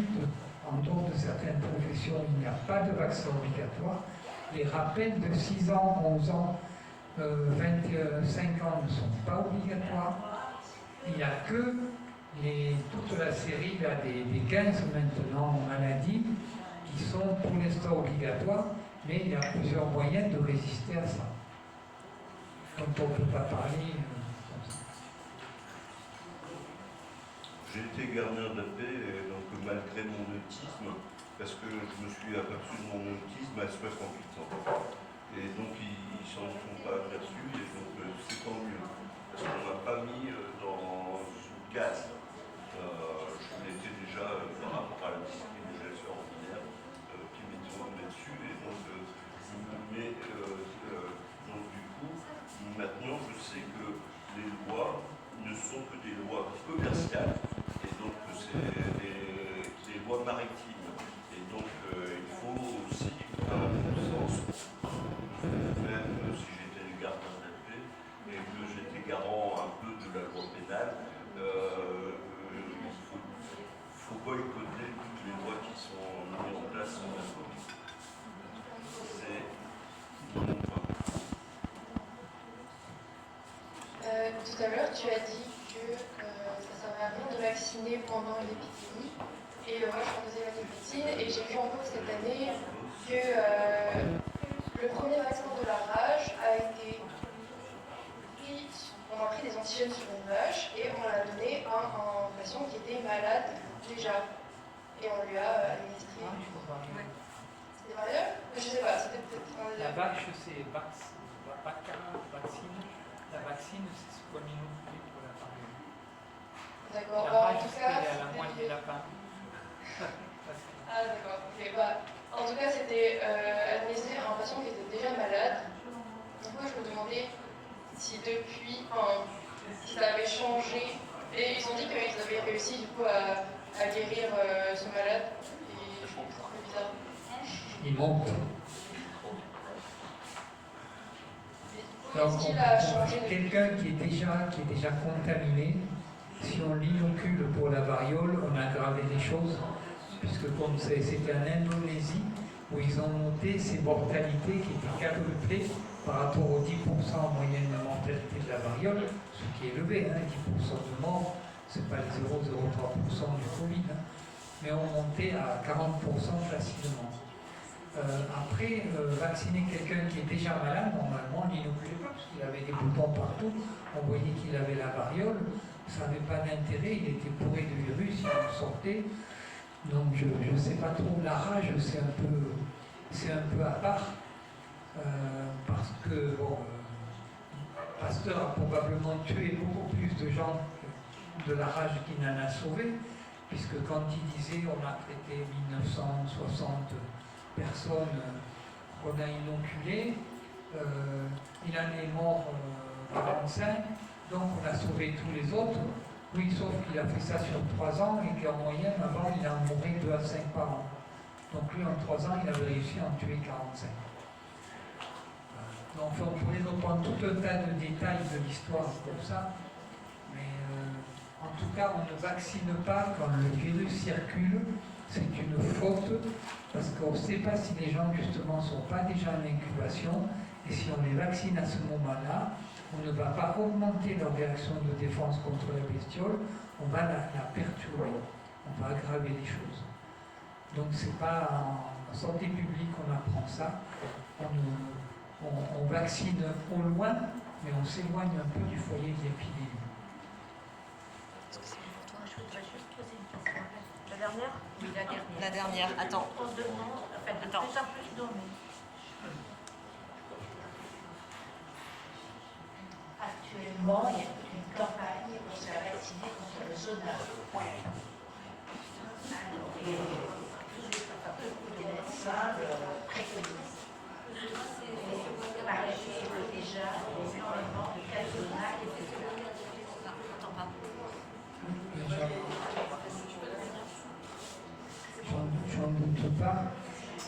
S1: en en dehors de certaines professions, il n'y a pas de vaccin obligatoire. Les rappels de 6 ans, 11 ans, 25 ans ne sont pas obligatoires. Il n'y a que toute la série là, des 15 maintenant maladies qui sont pour l'instant obligatoires, mais il y a plusieurs moyens de résister à ça. Donc on ne peut pas parler comme ça.
S11: J'ai été gardien de la paix, et donc malgré mon autisme, parce que je me suis aperçu de mon autisme à 68 ans. Et donc ils ne s'en sont pas aperçus, et donc c'est tant mieux. Parce qu'on ne m'a pas mis dans une case. Je l'étais déjà par rapport à la discrimination ordinaire qui m'était dessus, et donc du coup, maintenant je sais que les lois ne sont que des lois commerciales, et donc c'est des lois maritimes. Et donc il faut aussi, à mon sens, même si j'étais le gardien de la paix et que j'étais garant un peu de la loi pénale, il faut boycotter toutes les lois qui sont mises en place sur la police. C'est mon point.
S12: Tout à l'heure, tu as dit que ça ne servait à rien de vacciner pendant une épidémie. Et moi, je suis en deuxième année de médecine et j'ai vu encore cette année que le premier vaccin de la rage a été pris, on a pris des antigènes sur une vache et on l'a donné à un patient qui était malade déjà. Et on lui a administré. C'était variable? Je sais pas, c'était peut-être.
S1: La vache, c'est vaccine. La vaccine, c'est ce qu'on inoculé pour la variole.
S12: D'accord,
S1: La
S12: en
S1: vache,
S12: tout cas.
S1: c'est la moitié lapin.
S12: Ah, d'accord, ok. En tout cas, c'était administré à un patient qui était déjà malade. Donc, moi, je me demandais si depuis, si ça avait changé. Et ils ont dit qu'ils avaient réussi du coup à guérir ce malade. Et je trouve ça un peu bizarre.
S1: Il monte.
S12: Est-ce qu'il a changé de...
S1: Quelqu'un qui est déjà contaminé, si on l'inocule pour la variole, on a aggravé les choses, puisque comme c'était en Indonésie, où ils ont noté ces mortalités qui étaient quadruplées par rapport aux 10% en moyenne de mortalité de la variole, ce qui est élevé, 10% de morts, ce n'est pas les 0,03% du Covid, mais on montait à 40% facilement. Après, vacciner quelqu'un qui est déjà malade, normalement, on n'inoculait pas, parce qu'il avait des boutons partout, on voyait qu'il avait la variole, ça n'avait pas d'intérêt, il était bourré de virus, il en sortait. Donc je ne sais pas trop, la rage c'est un peu à part, parce que Pasteur a probablement tué beaucoup plus de gens de la rage qu'il n'en a sauvé, puisque quand il disait on a traité 1960 personnes qu'on a inoculées, il en est mort 45, donc on a sauvé tous les autres. Oui, sauf qu'il a fait ça sur 3 ans et qu'en moyenne, avant, il en mourait 2 à 5 par an. Donc lui, en 3 ans, il avait réussi à en tuer 45. Donc on pourrait reprendre tout un tas de détails de l'histoire comme ça, mais en tout cas, on ne vaccine pas quand le virus circule. C'est une faute, parce qu'on ne sait pas si les gens, justement, ne sont pas déjà en incubation, et si on les vaccine à ce moment-là, on ne va pas augmenter leur réaction de défense contre la bestiole, on va la perturber, on va aggraver les choses. Donc c'est pas en santé publique qu'on apprend ça, on vaccine au loin, mais on s'éloigne un peu du foyer de l'épidémie.
S3: Je voudrais juste poser une question. La dernière?
S2: Oui, la dernière. Attends.
S3: On se demande, en fait, de plus en plus d'hommes.
S4: Actuellement, il y a une campagne pour se faire vacciner contre le zona. Et les médecins le préconisent. Il paraît déjà énormément de cas de zona et de
S1: J'en doute pas.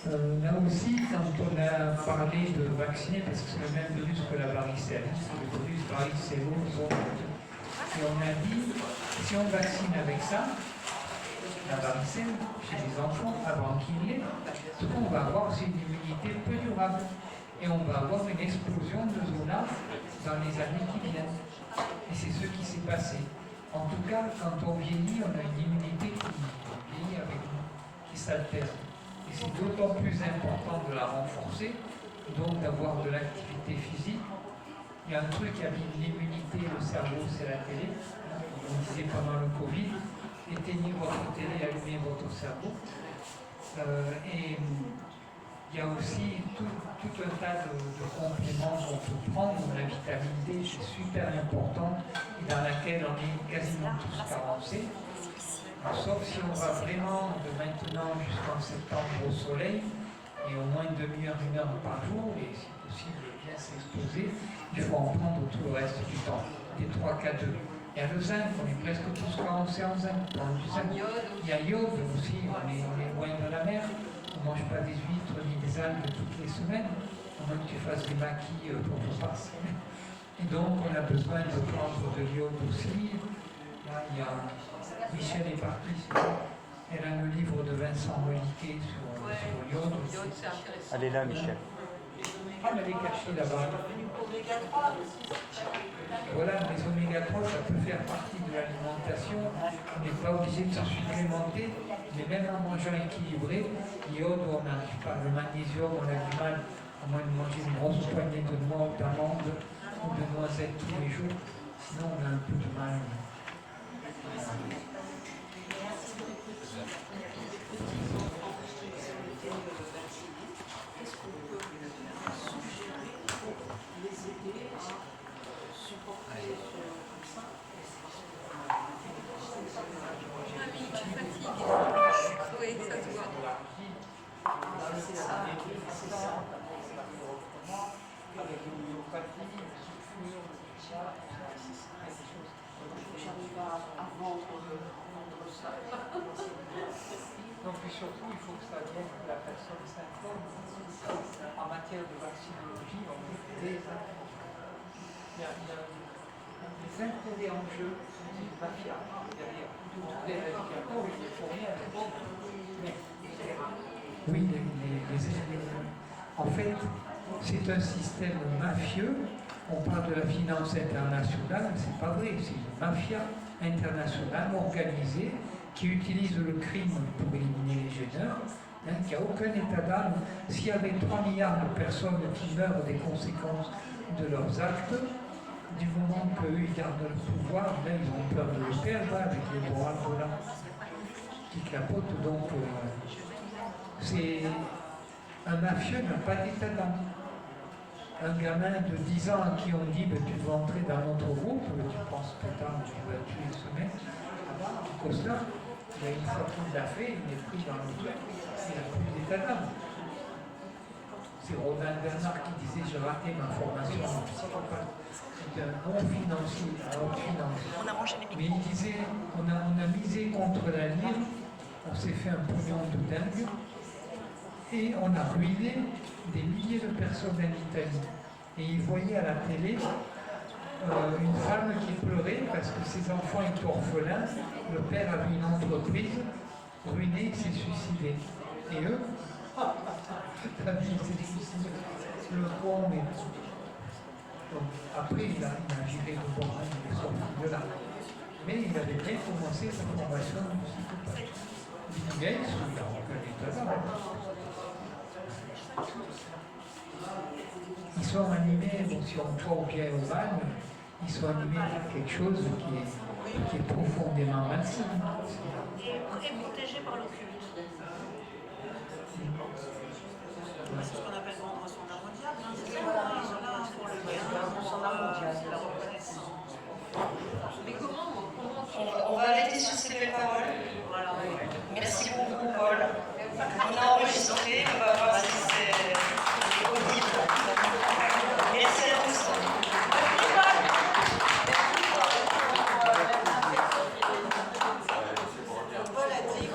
S1: Là aussi, quand on a parlé de vacciner, parce que c'est le même virus que la varicelle, c'est le virus varicellose, et on a dit, si on vaccine avec ça, la varicelle chez les enfants avant qu'il l'ait, on va avoir aussi une immunité peu durable. Et on va avoir une explosion de zonage dans les années qui viennent. Et c'est ce qui s'est passé. En tout cas, quand on vieillit, on a une immunité qui vieillit avec nous, qui s'altère. Et c'est d'autant plus important de la renforcer, donc d'avoir de l'activité physique. Il y a un truc qui abîme l'immunité, le cerveau, c'est la télé. On disait pendant le Covid, éteignez votre télé, allumez votre cerveau. Et il y a aussi tout un tas de compléments qu'on peut prendre. La vitamine D, c'est super important, et dans laquelle on est quasiment tous carencés. Sauf si on va vraiment de maintenant jusqu'en septembre au soleil, et au moins une demi-heure, 1 heure par jour, et si possible bien s'exposer, il faut en prendre tout le reste du temps, des 3K2. Il y a le zinc, on est presque tous carencés en zinc. Il y a iode aussi, on est loin de la mer. On ne mange pas des huîtres ni des algues toutes les semaines, à moins que tu fasses des maquis pour ton farce. Et donc on a besoin de prendre de l'iode aussi. Là, il y a Michel est parti, elle a le livre de Vincent Moliquet sur l'iode.
S13: Elle est là, Michel.
S1: Ah, mais elle est cachée là-bas. Voilà, les oméga 3, ça peut faire partie de l'alimentation. On n'est pas obligé de se supplémenter, mais même en mangeant équilibré, l'iode, on n'arrive pas. Le magnésium, on a du mal, à moins de manger une grosse poignée de noix ou d'amandes ou de noisettes tous les jours. Sinon, on a un peu de mal. Donc surtout, il faut que ça vienne que la personne s'informe. En matière de vaccinologie, on est des il y a des intérêts en jeu, c'est une mafia derrière. Tous les indicateurs, il ne faut rien. Oui, en fait, c'est un système mafieux. On parle de la finance internationale, c'est pas vrai, c'est une mafia internationale organisée qui utilise le crime pour éliminer les gêneurs, qui n'a aucun état d'âme. S'il y avait 3 milliards de personnes qui meurent des conséquences de leurs actes, du moment qu'eux ils gardent le pouvoir, là ils ont peur de le perdre avec les droits de là qui capotent. Donc c'est un mafieux n'a pas d'état d'âme. Un gamin de 10 ans à qui on dit tu veux entrer dans notre groupe, tu penses putain, tu vas tuer ce mec, costard, il y a une fois qu'il l'a fait, il est pris dans le truc, il n'a plus d'état d'âme. C'est Rodin Bernard qui disait j'ai raté ma formation en psychopathe. C'est un bon financier, un homme financier. Mais il disait on a misé contre la lire, on s'est fait un pognon de dingue. Et on a ruiné des milliers de personnes en Italie. Et ils voyaient à la télé une femme qui pleurait parce que ses enfants étaient orphelins. Le père avait une entreprise ruinée, il s'est suicidé. Et eux, la vie s'est suicidé. Le con, mais... Donc, après, il a viré de bon, il est sorti de là. Mais il avait bien commencé sa formation de psychopathe. Il y a aucun état d'âme. Ils sont animés, donc si on croit au bien et au mal, ils sont animés par quelque chose qui est profondément malsain.
S3: Et protégé par l'occulte. C'est ce qu'on appelle vendre son âme au diable. Ils sont là pour le bien, c'est la reconnaissance.
S12: Mais comment
S9: On va arrêter sur ces belles paroles.
S3: Voilà.
S9: Merci beaucoup, Paul. On a enregistré, on va